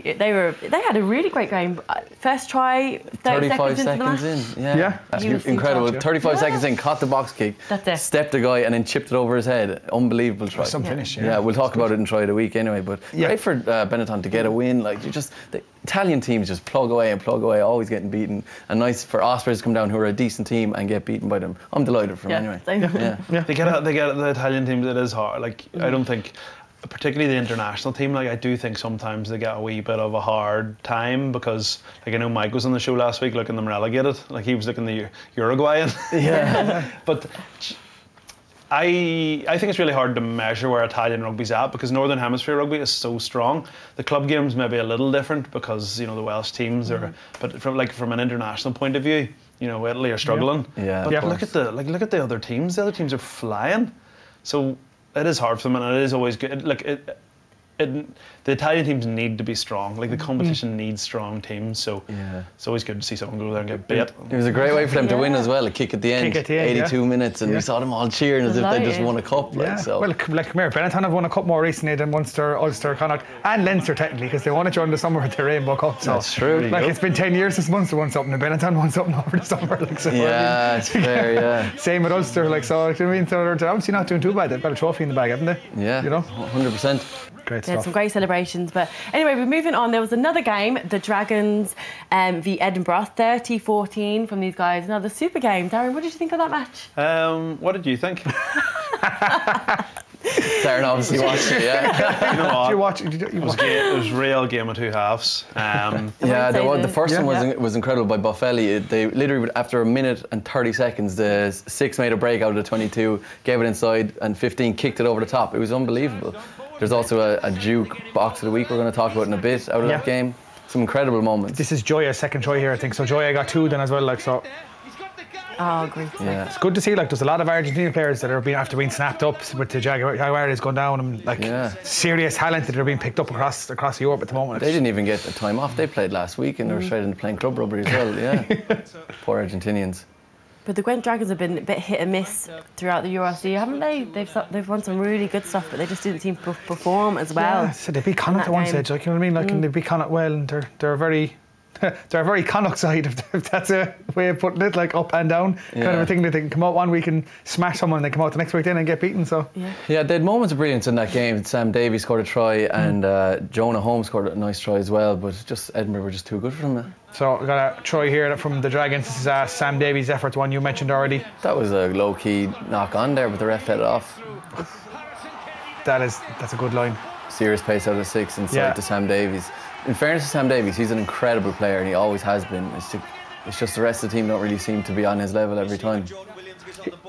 had a really great game. First try, 35 seconds in. Yeah. That's incredible. 35 seconds in, caught the box kick, stepped the guy, and then chipped it over his head. Unbelievable try. Some finish. Yeah, we'll talk about it in Try of the Week anyway. But great for Benetton to get a win. Like, the Italian teams just plug away, always getting beaten. And nice for Ospreys to come down, who are a decent team, and get beaten by them. I'm delighted for them anyway. They get the Italian teams. It is hard. Like, I don't think, particularly the international team, like, I do think sometimes they get a wee bit of a hard time, because, like, I know Mike was on the show last week looking them relegated. Like, he was looking the Uruguayan. Yeah. But I think it's really hard to measure where Italian rugby's at, because Northern Hemisphere rugby is so strong. The club game's maybe a little different, because, you know, the Welsh teams are, but from an international point of view, you know, Italy are struggling. But look at the other teams. The other teams are flying. So it is hard for them, and it is always good. Like, the Italian teams need to be strong. Like, the competition needs strong teams. So it's always good to see someone go there and get beat. It was a great way for them to win as well. A kick at the end, 82 minutes, and we saw them all cheering as if they just won a cup. Like, so. Well, like, come here, Benetton have won a cup more recently than Munster, Ulster, Connacht, and Leinster technically, because they won it during the summer with the Rainbow Cup. So, that's true. Like, it's been 10 years since Munster won something, and Benetton won something over the summer. Like, so, yeah, it's fair. Yeah. Same with Ulster. Like, so, I mean, they're obviously not doing too bad. They've got a trophy in the bag, haven't they? Yeah, you know, 100%. Great They had stuff. some great celebrations. But anyway, we're moving on. There was another game, the Dragons v Edinburgh, 30-14 from these guys. Another super game. Darren, what did you think of that match? What did you think? Darren obviously watched it, yeah. You know what? Did you watch it? It was real game of two halves. The first one was incredible by Boffelli. They literally, after a minute and 30 seconds, the 6 made a break out of the 22, gave it inside, and 15 kicked it over the top. It was unbelievable. There's also a Jukebox of the Week we're going to talk about in a bit out of that game. Some incredible moments. This is Joya's second try here, I think. So Joya got 2 then as well, like, so. Oh, great. Yeah. It's good to see, like, there's a lot of Argentinian players that are after being snapped up with the Jaguares going down, and like serious talent that are being picked up across Europe at the moment. They didn't even get the time off. They played last week, and they were straight into playing club rugby as well. Yeah. Poor Argentinians. But the Gwent Dragons have been a bit hit and miss throughout the URC, haven't they? They've won some really good stuff, but they just didn't seem to perform as well. Yeah, so they beat Connacht at one stage, like, you know what I mean? Like, and they beat Connacht well, and they're very Connacht side, if that's a way of putting it, like up and down kind of a thing, that they can come out one week and smash someone, and they come out the next week then and get beaten. So they had moments of brilliance in that game. Sam Davies scored a try, and Jonah Holmes scored a nice try as well, but just Edinburgh were just too good for them. So we got a try here from the Dragons. This is Sam Davies' effort, one you mentioned already. That was a low-key knock on there, but the ref let it off. That's a good line. Serious pace out of 6 inside to Sam Davies. In fairness to Sam Davies, he's an incredible player, and he always has been. It's just the rest of the team don't really seem to be on his level every time.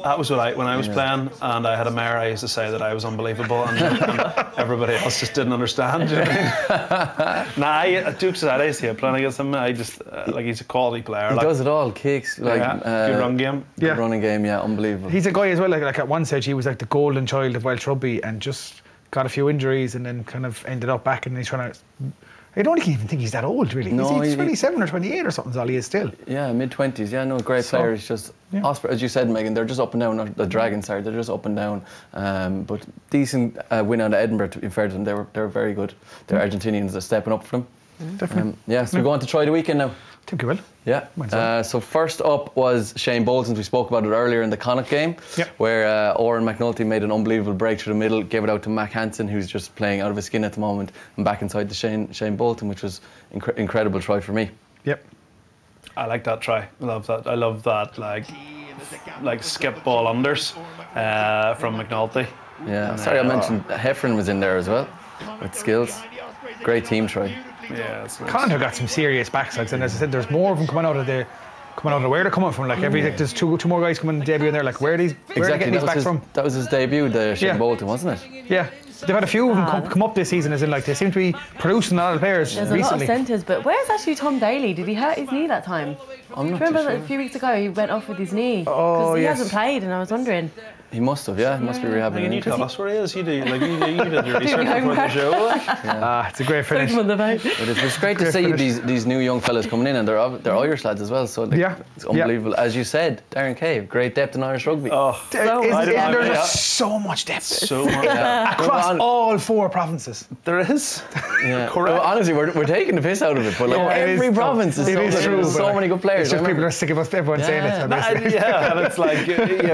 That was what when I was playing and I had a mare, I used to say that I was unbelievable, and everybody else just didn't understand. You know what I mean? At Duke's I used to playing against him. I just like, he's a quality player. He does it all, kicks, like good run game. Good running game, unbelievable. He's a guy as well. Like at one stage, he was like the golden child of Welsh rugby, and just got a few injuries and then kind of ended up back, and he's trying to. I don't even think he's that old, really. No, he's 27 or 28 or something, all he is still. Yeah, mid-20s. Yeah, no, great player. He's just, Ospreys, as you said, Megan, they're just up and down. The Dragons, sorry, they're just up and down. But decent win out of Edinburgh, to be fair to them. They were very good. The Argentinians are stepping up for them. Definitely. So we're going to try the weekend now. I think you will. Yeah. So first up was Shane Bolton. We spoke about it earlier in the Connacht game, where Oren McNulty made an unbelievable break through the middle, gave it out to Mac Hansen, who's just playing out of his skin at the moment, and back inside to Shane Bolton, which was incredible try for me. Yep. I like that try. I love that. I love that like skip ball unders from McNulty. Yeah. Sorry, I mentioned Heffron was in there as well with skills. Great team try. Yeah, Connacht have got some serious backsides, and as I said, there's more of them coming out of where they're coming from. Like there's two more guys coming debut in there. Like where are they getting these back from? That was his debut, the Shane Bolton, wasn't it? Yeah. They've had a few of them come up this season, as in like they seem to be producing a lot of players There's recently. a lot of centres, but where's actually Tom Daly? Did he hurt his knee that time? I'm not Remember too sure. that a few weeks ago he went off with his knee? Oh, Because he yes. hasn't played, and I was wondering. He must have, He must be rehabbing. Can you tell us where he is? You did your research before the show. It's a great finish. It's great to see these new young fellas coming in, and they're Irish lads as well. So it's unbelievable. As you said, Darren Cave, great depth in Irish rugby. There's so much depth. So much. Across all 4 provinces. There is. Yeah. Correct. Well, honestly, we're taking the piss out of it, but every province is so many good players. It's just people are sick of us, everyone saying it. And it's like,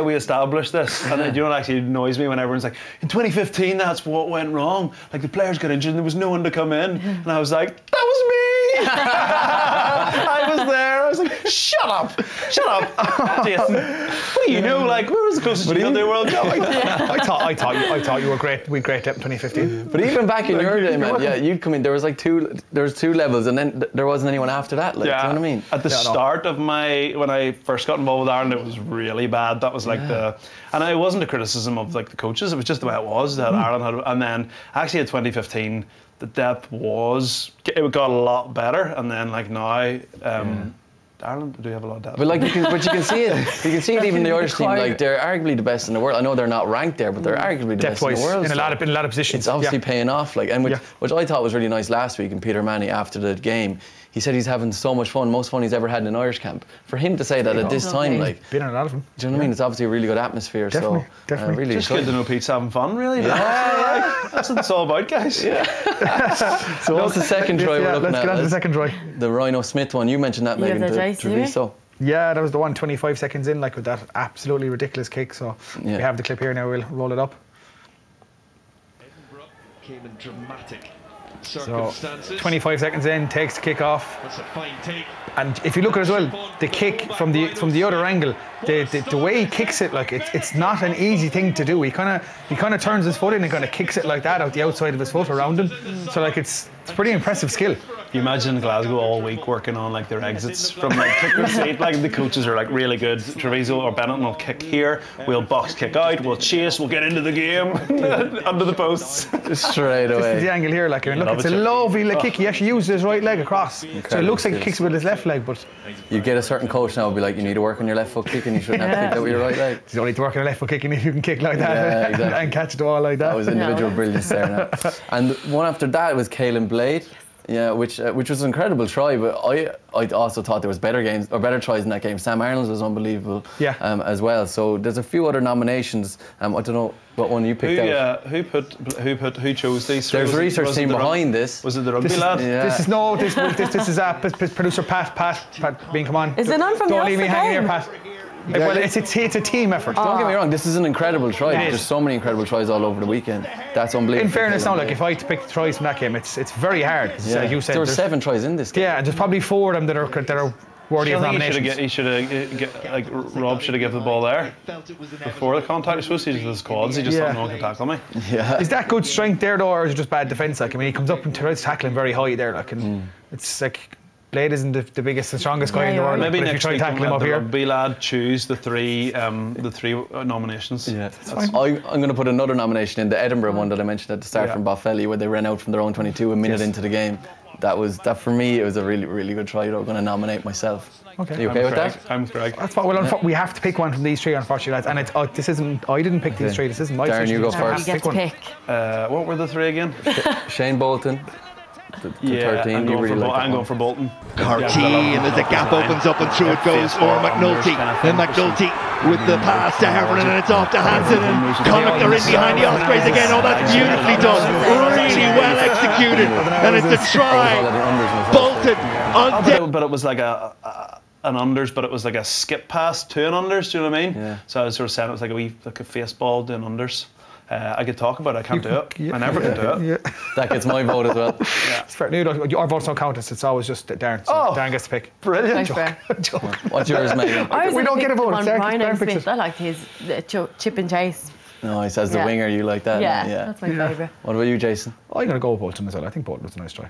we established this. And you know what actually annoys me when everyone's like, in 2015, that's what went wrong. Like the players got injured and there was no one to come in. And I was like, that was me! I was there. I was like, shut up, Jason. What do you know? Like, where was the closest you got to the World Cup? I thought you were great. We great depth in 2015. But even back in your day, man, you'd come in. There was like two levels, and then there wasn't anyone after that. Like, do you know what I mean? At the start of when I first got involved with Ireland, it was really bad. That was like and it wasn't a criticism of like the coaches. It was just the way it was that Ireland had. And then actually in 2015, the depth it got a lot better. And then like now. Ireland do have a lot of depth. But you can see it. You can see it even in the Irish team. Like they're arguably the best in the world. I know they're not ranked there, but they're arguably the best in the world. In a lot of positions. It's obviously paying off. Like, and which I thought was really nice last week. And Peter Manny after the game, he said he's having so much fun, most fun he's ever had in an Irish camp. For him to say that at this time, like, been in a lot of them. Do you know what I mean? It's obviously a really good atmosphere. Definitely. Really just good to know Pete's having fun, really. That's what it's all about, guys. So what's the second try we're looking at? Let's get on to the second try. The Rhino Smith one. You mentioned that, Megan. Treviso. Yeah, that was the one 25 seconds in, like with that absolutely ridiculous kick. So we have the clip here now. We'll roll it up. Edinburgh came in dramatic circumstances. So 25 seconds in, takes the kick off. That's a fine take. And if you look at it as well, the kick from the other angle, the way he kicks it, like it's not an easy thing to do. He kind of turns his foot in and kind of kicks it like that out the outside of his foot around him. So like it's pretty impressive skill. You imagine Glasgow all week working on like their exits from like kick and seat. Like the coaches are like really good. Treviso or Bennett will kick here. We'll box kick out. We'll chase. We'll get into the game under the posts straight away. This is the angle here. Like look, it's a lovely kick. He actually used his right leg across, so it looks like he kicks with his left leg. But you get a certain coach now, will be like, you need to work on your left foot kick, and you shouldn't have to kick that with your right leg. You don't need to work on your left foot kicking if you can kick like that and catch the ball like that. That was individual brilliance there. Now. And one after that was Caelan Blade. Yeah, which was an incredible try, but I also thought there was better tries in that game. Sam Arnold's was unbelievable, as well. So there's a few other nominations. I don't know what one you picked out. Who chose these? There's a research team behind this. Was it the rugby lad? Yeah. This is producer Pat being come on. Is it on from Don't leave me hanging here, Pat. Well, it's a team effort. Don't get me wrong, this is an incredible try. There's so many incredible tries all over the weekend. That's unbelievable. In fairness now, like if I had to pick the tries from that game, it's very hard. Like you said, there were 7 tries in this game. Yeah, and there's probably 4 of them that are worthy of nominations. He should have like Rob should have given the ball there before the contact. You're supposed to use his quads. He just thought no one could tackle me. Yeah. Is that good strength there though, or is it just bad defence? Like I mean, he comes up and tries to tackle him very high there. Like, and it's like. Blade isn't the biggest and strongest guy in the world. Maybe but next if you try week to tackle him up the here, rugby lad choose the three nominations. Yeah, I'm going to put another nomination in the Edinburgh one that I mentioned at the start from Boffelli, where they ran out from their own 22 a minute into the game. that for me. It was a really, really good try. I'm going to nominate myself. Okay. Are you okay with that? I'm Greg. That's fine. Well, we have to pick one from these three, unfortunately, lads. And it's this isn't. I didn't pick these three. This isn't my Darren, decision. you go So I have first. You to get to one. pick. What were the three again? Shane Bolton. The 13. I'm You going, really for, like I'm going for Bolton. Carty, and as the gap opens up and through it goes for McNulty. Then McNulty with the pass to Heffernan, and it's off to Hansen, and Connacht are in behind the Ospreys again. Oh, that's beautifully done, really well executed, and it's a try. Bolton on But it was like an unders, but it was like a skip pass to an unders. Do you know what I mean? Yeah. So I was sort of saying it was like a face ball to an unders. I could talk about it. I can't do it. I never can do it. Yeah. That gets my vote as well. It's fair. No, our votes don't count. It's always just Darren. So Darren gets to pick. Brilliant. Thanks, Bear. What's yours, Megan? We don't get a vote. On It's Darren Ryan picks Smith. it. I liked his chip and chase. No, he says the Yeah. winger. You like that? Yeah, Yeah. that's my favourite. What about you, Jason? I'm going to go with Bolton as well. I think Bolton was a nice try.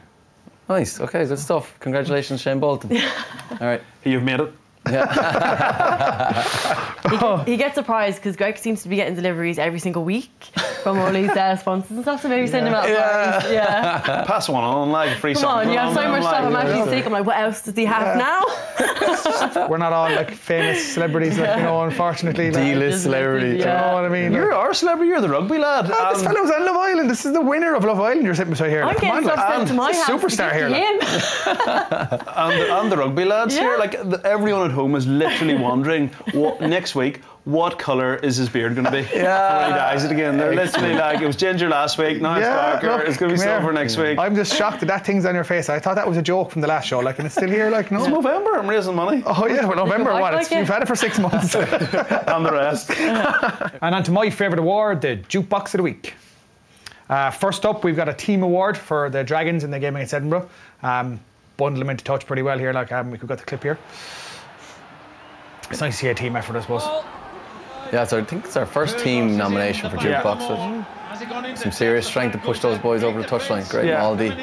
Nice. Okay, good stuff. Congratulations, Shane Bolton. All right. You've made it. He gets a prize because Greg seems to be getting deliveries every single week from all these sponsors and stuff, so maybe send him out a prize. Yeah. Pass one on, like free Come something. on, you have so much stuff. I'm actually yeah. sick. I'm like, what else does he have now? We're not all like famous celebrities, like, you know, unfortunately. Like, D-list celebrity. you know what I mean? You're our celebrity. You're the rugby lad. This fellow's on Love Island. This is the winner of Love Island. You're sitting beside here. I'm Like, come on, getting stuff like, sent to my this house. superstar here. Like. and the rugby lads Yeah. here, like everyone at home is literally wondering what next week. What colour is his beard going to be when he dyes it again? They're literally like, it was ginger last week, now it's darker, look, it's going to be come here. silver next week. I'm just shocked that thing's on your face. I thought that was a joke from the last show, like, and it's still here, like, no. It's November, I'm raising money. Oh yeah, well, November, like what? it. You've had it for 6 months. And the rest. And on to my favourite award, the Jukebox of the Week. First up, we've got a team award for the Dragons in the game against Edinburgh. Bundle them into touch pretty well here, like, we've got the clip here. It's nice to see a team effort, I suppose. Yeah, I think it's our first team nomination for Jukebox. With some serious strength to push those boys over the touchline. Great, Maldi.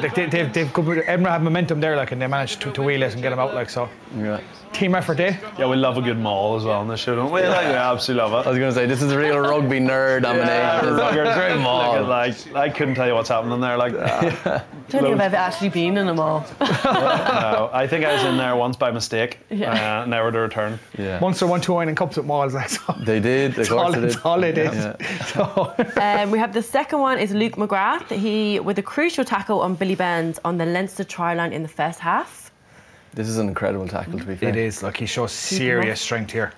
Like Edinburgh have momentum there, like, and they managed to wheel it and get them out, like, so. Yeah. Team effort day. Yeah, we love a good maul as well on this show, don't we? Like, we absolutely love I was it. going to say, this is a real rugby nerd nomination. Great maul. Like, I couldn't tell you what's happening there. Like, I don't think I've ever actually been in a mall. no, I think I was in there once by mistake, never to return. Yeah. Munster won 2 in cups at malls, like, so. They did. Of course they did. That's all it is. Yeah. So, We have the second one is Luke McGrath. He with a crucial tackle on Billy Burns on the Leinster try line in the first half. This is an incredible tackle, to be fair. it is, like, he shows serious strength here.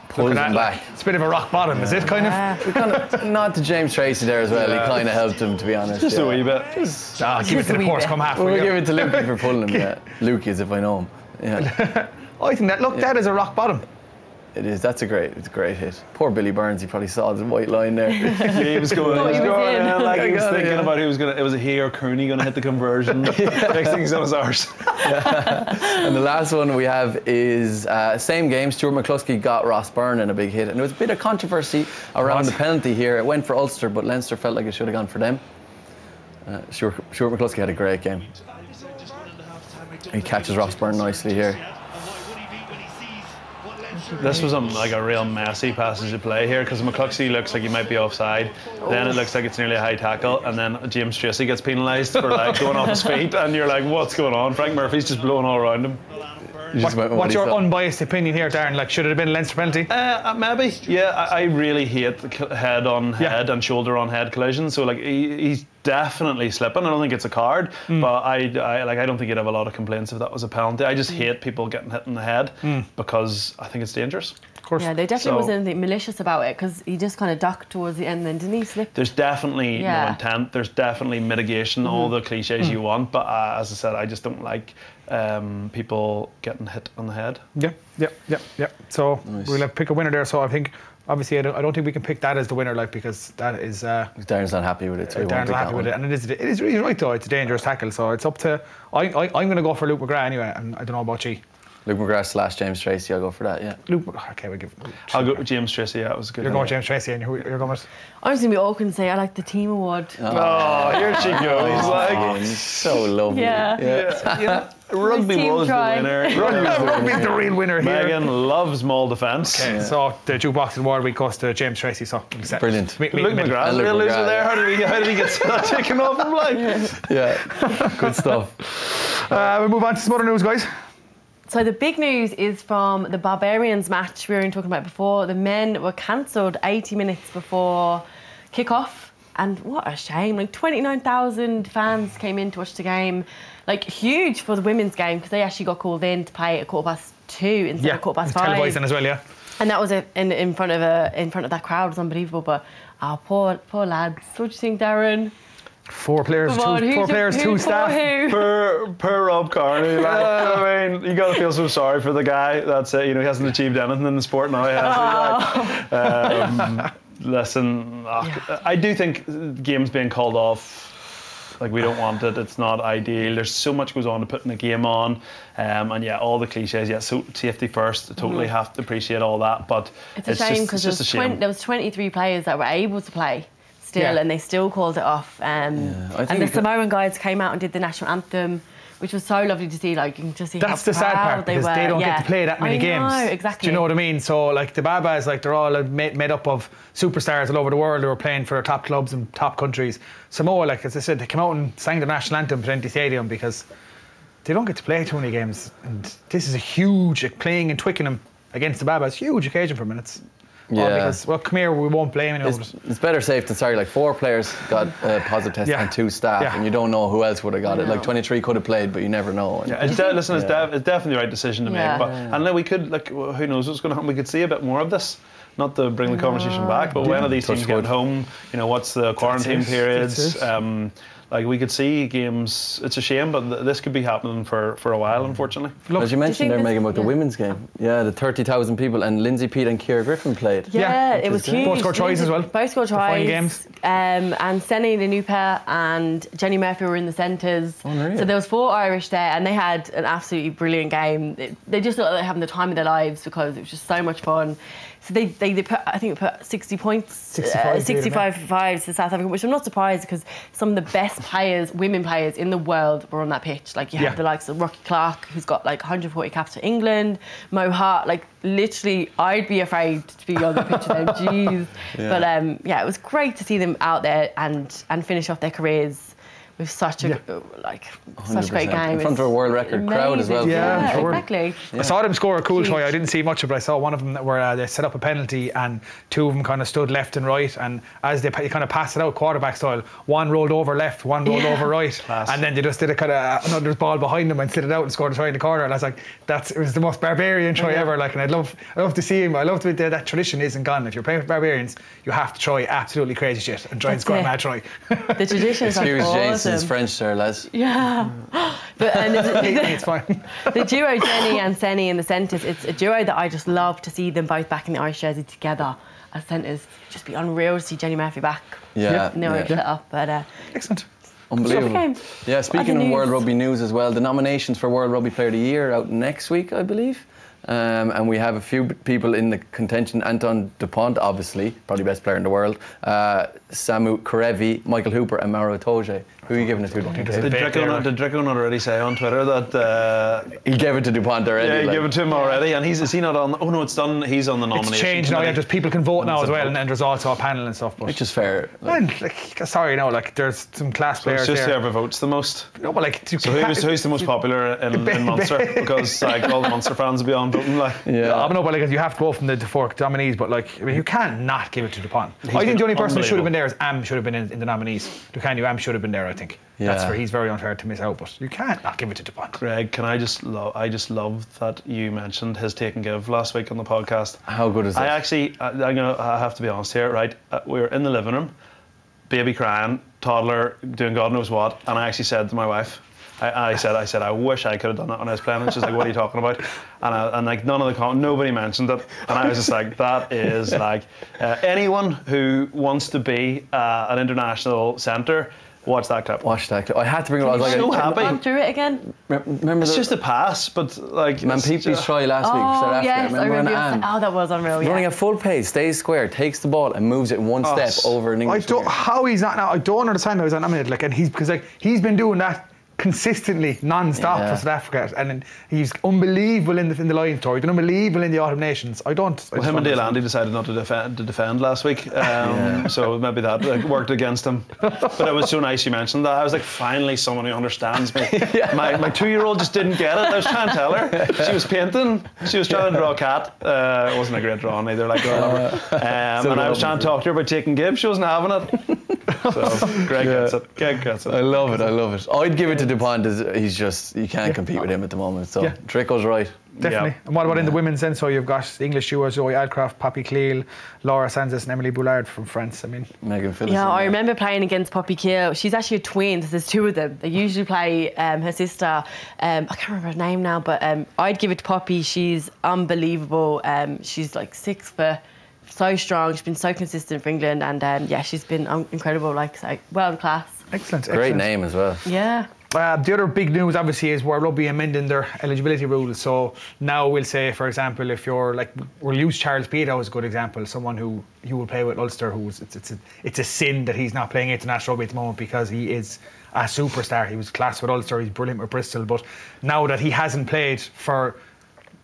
Pulls him back. It's a bit of a rock bottom, is it, kind of? We kind of nod to James Tracy there as well. He kind of helped him, to be honest. Just a wee bit. Give it to a the wee course, bit. come halfway. We'll yeah. give it to Lukey for pulling him. Yeah. Lukey, as if I know him. Yeah, I think that, look, that is a rock bottom. it is. It's a great hit. Poor Billy Burns. He probably saw the white line there. He was going, Thought he was in. yeah, like he was got it, thinking yeah. about who was going to, it was he or Cooney going to hit the conversion. Next thing he said was ours. And the last one we have is same game. Stuart McCluskey got Ross Byrne in a big hit, and there was a bit of controversy around the penalty here. It went for Ulster, but Leinster felt like it should have gone for them. Stuart McCluskey had a great game. He catches Ross Byrne nicely here. This was like a real messy passage of play here because McCluskey looks like he might be offside. Then it looks like it's nearly a high tackle, and then James Tracy gets penalised for like going off his feet, and you're like, what's going on? Frank Murphy's just blowing all around him. What's your unbiased opinion here, Darren? Like, should it have been a Leinster penalty? Maybe, yeah. I really hate the head on head and shoulder on head collisions. So like he's definitely slipping. I don't think it's a card, but I don't think you'd have a lot of complaints if that was a penalty. I just hate people getting hit in the head because I think it's dangerous. Of course. Yeah, there definitely wasn't anything malicious about it because he just kind of ducked towards the end, then didn't he slip? There's definitely no intent. There's definitely mitigation, all the cliches you want. But as I said, I just don't like people getting hit on the head. Yeah. So we'll have pick a winner there. So I think, obviously, I don't think we can pick that as the winner, like, because that is. Darren's not happy with it, so he won't Darren's pick not happy that with one. it, and it is really right though. It's a dangerous tackle, so it's up to. I'm going to go for Luke McGrath anyway, and I don't know about you. Luke McGrath / James Tracy, I'll go for that, yeah. Luke, okay, we'll give. I'll go with James Tracy. Yeah, it was a good. You're going with James Tracy, and you're going with. I'm just going to be awkward and say I like the team award. Oh, here she goes. Like, So lovely. Yeah. Rugby was the winner. Rugby's the real winner here. Megan loves small defence. Okay, so the Jukebox award we goes to James Tracy. So brilliant. Luke McGrath's a real loser there. How did he get that taken off him? Like, yeah, good stuff. We'll move on to some other news, guys. So the big news is from the Barbarians match we were talking about before. The men were cancelled 80 minutes before kick-off. And what a shame. Like 29,000 fans came in to watch the game. Like huge for the women's game because they actually got called in to play at 2:15 instead of 5:15. Televised as well, yeah. And that was in front of that crowd. It was unbelievable. But poor lads. What do you think, Darren? Four players, two staff. Per Rob Carney. I mean, you got to feel so sorry for the guy. That's it. You know, he hasn't achieved anything in the sport now. Listen, I do think games being called off, like we don't want it. It's not ideal. There's so much goes on to putting a game on, and yeah, all the cliches. Yeah, so safety first. I totally have to appreciate all that, but it's a shame because there was 23 players that were able to play. Still, and they still called it off. And the Samoan guys came out and did the national anthem, which was so lovely to see. Like you can just see that's how the sad part because they don't get to play that many games. I know, exactly. Do you know what I mean? So like the Babas, like they're all made up of superstars all over the world who are playing for top clubs and top countries. Samoa, like as I said, they came out and sang the national anthem at Empty Stadium because they don't get to play too many games. And this is a huge playing in Twickenham against the Babas, huge occasion for minutes. Because, well, come here, we won't blame anyone. It's better safe than sorry. Like 4 players got a positive test and 2 staff, and you don't know who else would have got it. Like 23 could have played, but you never know. It's definitely the right decision to make. But and then we could, like, who knows what's going to happen? We could see a bit more of this. Not to bring the conversation back, but when are these teams going home? You know, what's the quarantine periods? Like we could see games. It's a shame, but this could be happening for a while, unfortunately. Look, as you mentioned there, Megan, about the women's game. Yeah, the 30,000 people, and Lindsay Peat and Ciara Griffin played. Yeah, it was huge. Both scored tries as well. Both scored tries. Fine games. And Senny Lenupa and Jenny Murphy were in the centres. Unreal. So there was 4 Irish there, and they had an absolutely brilliant game. They just looked like they were having the time of their lives because it was just so much fun. So they put, I think, 60 points, 65 for 5 to South Africa, which I'm not surprised because some of the best players, women players in the world were on that pitch. Like you have the likes of Rocky Clark, who's got like 140 caps for England, Mo Hart, like literally I'd be afraid to be on the pitch with them, jeez. But it was great to see them out there and finish off their careers with such a such a great game. In front of a world record crowd as well. Yeah, exactly. I saw them score a cool try. I didn't see much of it, but I saw one of them where they set up a penalty and 2 of them kind of stood left and right, and as they kind of passed it out quarterback style, one rolled over left, one rolled over right, and then they just did a kind of another ball behind them and slid it out and scored a try in the corner. And I was like, it was the most barbarian try ever. Like, and I love to see him. I love that tradition isn't gone. If you're playing with barbarians, you have to try absolutely crazy shit and try and score a mad try. The tradition is awesome. It's French there, Les. Yeah. But it's fine. The duo Jenny and Senny in the centres, it's a duo that I just love to see them both back in the Irish jersey together as centres. Just be unreal to see Jenny Murphy back. Set up. But excellent. Unbelievable. Yeah, speaking of World Rugby news as well, the nominations for World Rugby Player of the Year are out next week, I believe. And we have a few people in the contention. Anton Dupont, obviously, probably best player in the world. Samu Karevi, Michael Hooper and Mauro Itoje. Who are you giving it to? Did Dricko not already say on Twitter that he gave it to Dupont already? Yeah, he gave it to him already, and is he not on? Oh no, it's done. He's on the nomination. It's changed now. Yeah, just people can vote now as well, and then there's also a panel and stuff. Which is fair. There's some class players there. It's just there. whoever votes the most. No, but who's the most popular in Munster? Because all the Munster fans will be on voting. You have to go from the 4 nominees, but you can't not give it to Dupont. I think the only person who should have been there is Am. Should have been in the nominees. Am should have been there. I think that's where he's very unfair to miss out, but you can't not give it to Dupont. Greg, can I just love that you mentioned his take and give last week on the podcast. How good is that? I have to be honest here, right? We were in the living room, baby crying, toddler doing God knows what, and I actually said to my wife, I said, I wish I could have done that when I was playing. And she's like, what are you talking about? And like nobody mentioned it. And I was just like, that is like anyone who wants to be an international centre. Watch that clip. I had to bring it up. I was so happy. Run through it again. Remember it's just a pass, but like Mampipi's try last week for South Africa. Yes, remember that was unreal. Running at full pace, stays square, takes the ball and moves it one step over an English. How he's not now. I don't understand how he's not nominated. And he's been doing that consistently, non-stop for South Africa, and he's unbelievable in the Lions tour. He's been unbelievable in the Autumn Nations. Well, him and Dale Andy decided not to defend last week, so maybe that worked against him. But it was so nice you mentioned that. I was like, finally, someone who understands me. My 2-year-old just didn't get it. I was trying to tell her. She was painting. She was trying to draw a cat. It wasn't a great drawing either, like and I was trying to talk to her about taking Gibbs. She wasn't having it. So Greg gets it. Greg gets it. I love it. I'd give it to DuPont. He's just, you can't compete with him at the moment. So Draco's right. Definitely. Yeah. And what about in the women's then? So you've got English duos, Zoe Aldcroft, Poppy Cleal, Laura Sanzes and Emily Boulard from France. I mean, Megan Phillips. Yeah, I remember playing against Poppy Cleal. She's actually a twin. There's 2 of them. They usually play her sister. I can't remember her name now, but I'd give it to Poppy. She's unbelievable. She's like 6 foot. So strong. She's been so consistent for England, and she's been incredible. Like world class. Excellent. Great name as well. Yeah. The other big news, obviously, is World Rugby amending their eligibility rules. So now we'll say, for example, if you're we'll use Charles Peto as a good example, someone who you will play with Ulster, it's a sin that he's not playing international rugby at the moment because he is a superstar. He was class with Ulster. He's brilliant with Bristol. But now that he hasn't played for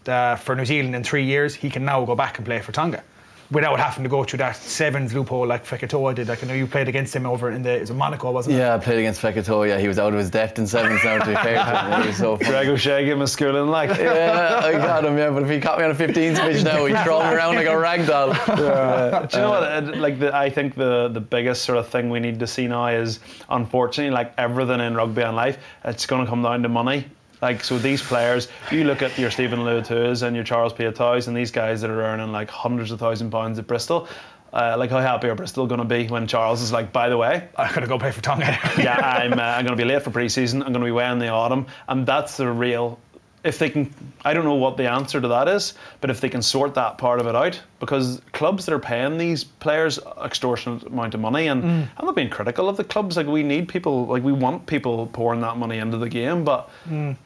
New Zealand in 3 years, he can now go back and play for Tonga, without having to go through that sevens loophole like Fekitoa did. Like, I know you played against him over in it was Monaco, wasn't it? Yeah, I played against Fekitoa. Yeah, he was out of his depth in sevens now, to be fair to him. He was so funny. Greg O'Shea gave him a schooling, like. Yeah, I got him, but if he caught me on a 15s pitch now, he'd throw me around like a rag doll. Do you know what? I think the biggest sort of thing we need to see now is, unfortunately, like everything in rugby and life, it's going to come down to money. Like, so these players, you look at your Stephen Luatu's and your Charles Piatois and these guys that are earning like hundreds of £1,000s at Bristol. Like, how happy are Bristol going to be when Charles is like, by the way, I'm going to go play for Tonga. Yeah, I'm going to be late for pre-season. I'm going to be away in the autumn, and that's the real. If they can, I don't know what the answer to that is, but if they can sort that part of it out, because clubs that are paying these players extortionate amount of money, and I'm not being critical of the clubs, like we need people, like we want people pouring that money into the game, but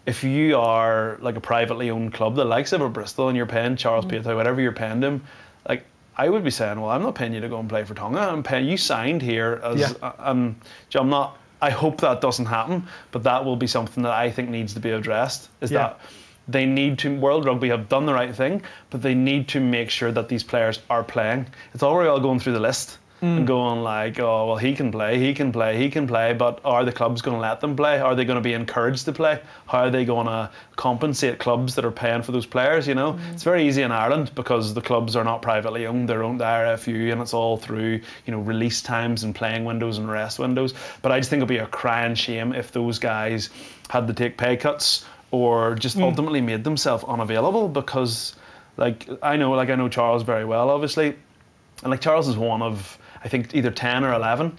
if you are like a privately owned club, the likes of a Bristol, and you're paying Charles Piatois, whatever you're paying them, like I would be saying, well, I'm not paying you to go and play for Tonga, I'm paying you signed here as, I'm not. I hope that doesn't happen, but that will be something that I think needs to be addressed, is that they need to, World Rugby have done the right thing, but they need to make sure that these players are playing. It's already all going through the list and going like, oh, well, he can play, but are the clubs going to let them play? Are they going to be encouraged to play? How are they going to compensate clubs that are paying for those players, you know? It's very easy in Ireland because the clubs are not privately owned, they're owned by RFU, and it's all through, you know, release times and playing windows and rest windows. But I just think it'd be a crying shame if those guys had to take pay cuts or just ultimately made themselves unavailable, because like I know Charles very well, obviously, and like Charles is one of, I think, either 10 or 11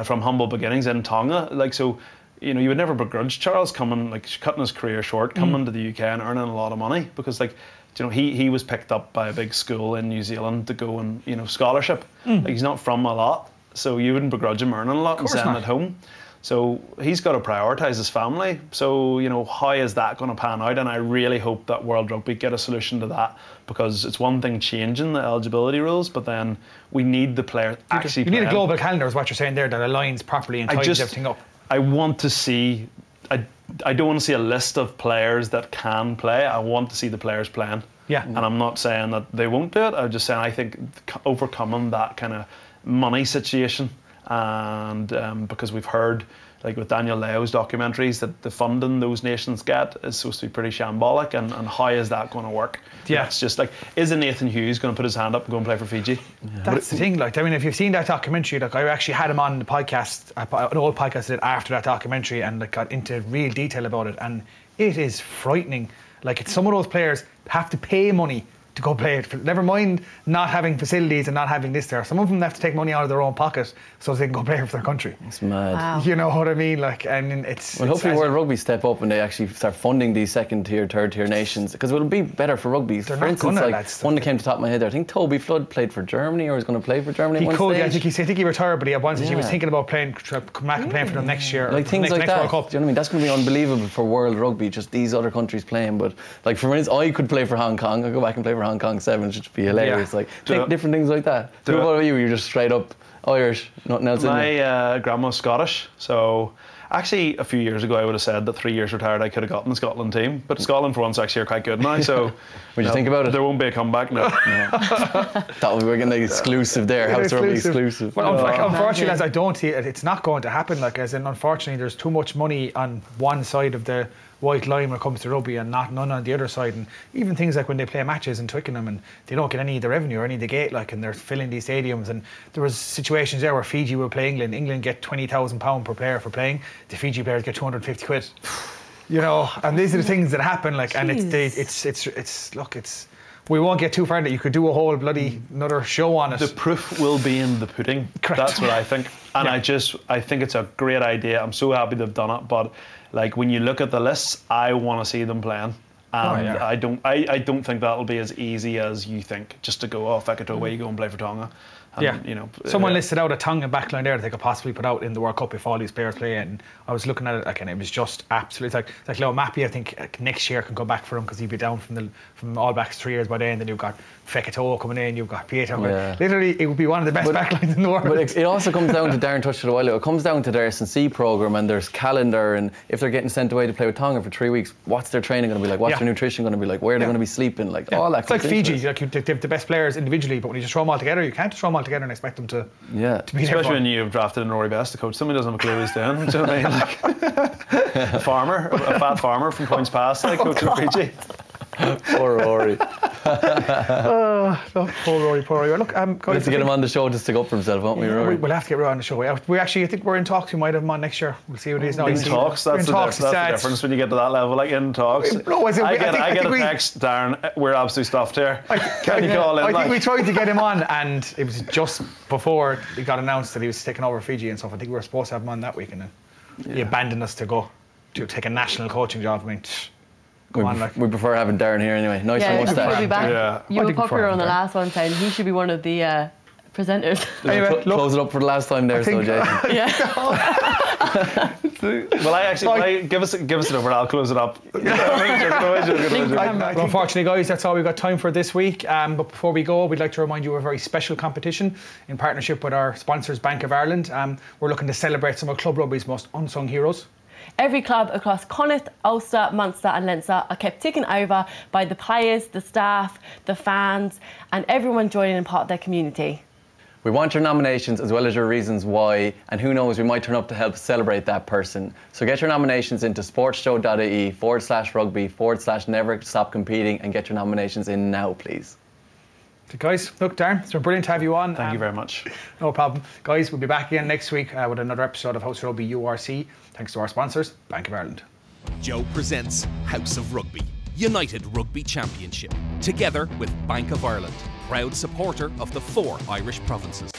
from humble beginnings in Tonga. Like, so, you know, you would never begrudge Charles coming, like cutting his career short, coming to the UK and earning a lot of money, because like, you know, he was picked up by a big school in New Zealand to go and, you know, scholarship. Like, he's not from a lot, so you wouldn't begrudge him earning a lot and sending it home. So he's got to prioritise his family. So, you know, how is that going to pan out? And I really hope that World Rugby get a solution to that, because it's one thing changing the eligibility rules, but then we need the player actually You need a global calendar, is what you're saying there, that aligns properly and ties everything up. I want to see, I don't want to see a list of players that can play. I want to see the players playing. Yeah. And I'm not saying that they won't do it. I'm just saying I think overcoming that kind of money situation, and because we've heard, like with Daniel Leo's documentaries, that the funding those nations get is supposed to be pretty shambolic, and how is that going to work? Yeah. It's just like, is a Nathan Hughes going to put his hand up and go and play for Fiji? That's the thing, like, I mean, if you've seen that documentary, like, I actually had him on the podcast, an old podcast I did after that documentary, and like got into real detail about it, and it is frightening. Like, it's some of those players have to pay money to go play it. Never mind not having facilities and not having this there. Some of them have to take money out of their own pocket so they can go play for their country. It's mad. Wow. You know what I mean? Like, and it's... Well, hopefully World Rugby step up and they actually start funding these second tier, third tier nations, because it'll be better for rugby. They're for not instance, gonna, like one that came to the top of my head there, I think Toby Flood played for Germany, or is going to play for Germany at one could, stage. I think he retired, but he was thinking about come back and playing for them next year. Like things like next that. World Cup. Do you know what I mean? That's going to be unbelievable for World Rugby, just these other countries playing. But like, for instance, I could play for Hong Kong. I'd go back and play for Hong Kong Sevens, which would be hilarious. Like, think different things like that. What about you? You're just straight up Irish, nothing else in there. My grandma's Scottish, so Actually, a few years ago, I would have said that 3 years retired, I could have gotten the Scotland team. But Scotland, for once, actually are quite good now. So, what do you think about it? There won't be a comeback now. Thought we were getting exclusive there. House of Rugby exclusive. Well, unfortunately, as I don't see it, it's not going to happen. Like, as in, unfortunately, there's too much money on one side of the white line when it comes to rugby, and none on the other side. And even things like when they play matches in Twickenham and they don't get any of the revenue or any of the gate, like, and they're filling these stadiums. And there was situations there where Fiji will play England. England get £20,000 per player for playing. The Fiji players get 250 quid. You know, and these are the things that happen. Like, and it's we won't get too far into it. You could do a whole bloody another show on it. The proof will be in the pudding. Correct. That's what I think. And I think it's a great idea. I'm so happy they've done it. But like, when you look at the lists, I want to see them playing. And I don't think that'll be as easy as you think. Just to go off Ekatoa, you go and play for Tonga. And, you know, someone listed out a Tongan backline there that they could possibly put out in the World Cup if all these players play. And I was looking at it, like, and it was just absolutely like Leo Mappy. I think next year can come back for him because he'd be down from All Blacks 3 years by then. Then you've got Fekatoa coming in, you've got Pietro. Literally, it would be one of the best backlines in the world. But it also comes down to, Darren touched it a while ago, it comes down to their S&C programme and there's calendar, and if they're getting sent away to play with Tonga for 3 weeks, what's their training going to be like? What's their nutrition going to be like? Where are they going to be sleeping? Like, all that. It's like Fiji, like, you have the best players individually, but when you just throw them all together, you can't just throw them all together and expect them to be there. Especially when you've drafted in Rory Best, the coach. Somebody doesn't have a clue what he's doing. Do you know what I mean? Like, a fat farmer from Points Pass, like, coaching Fiji. Poor Rory. Poor Rory. Look, we have to get him on the show to stick up for himself, won't we, Rory? We'll have to get Rory on the show. We actually, I think we're in talks. We might have him on next year. We'll see what it is now. In talks, that's the difference when you get to that level. Like, in talks, I get a text, Darren, we're absolutely stuffed here. Can you call in? I think we tried to get him on, and it was just before it got announced that he was taking over Fiji and stuff. I think we were supposed to have him on that week, and then he abandoned us to go to take a national coaching job. I mean, we prefer having Darren here anyway. Nice moustache. Be back. You were popular on the last one, saying he should be one of the presenters. Anyway, close it up for the last time there, so Jason. Give us it over. I'll close it up. Unfortunately, guys, that's all we've got time for this week. But before we go, we'd like to remind you of a very special competition in partnership with our sponsors, Bank of Ireland. We're looking to celebrate some of Club Rugby's most unsung heroes. Every club across Connacht, Ulster, Munster and Leinster are kept ticking over by the players, the staff, the fans and everyone joining in part of their community. We want your nominations as well as your reasons why, and who knows, we might turn up to help celebrate that person. So get your nominations into sportsjoe.ie/rugby/never stop competing and get your nominations in now, please. So guys, look, Darren, it's been brilliant to have you on. Thank you very much. No problem. Guys, we'll be back again next week with another episode of House of Rugby URC. Thanks to our sponsors, Bank of Ireland. Joe presents House of Rugby, United Rugby Championship, together with Bank of Ireland, proud supporter of the 4 Irish provinces.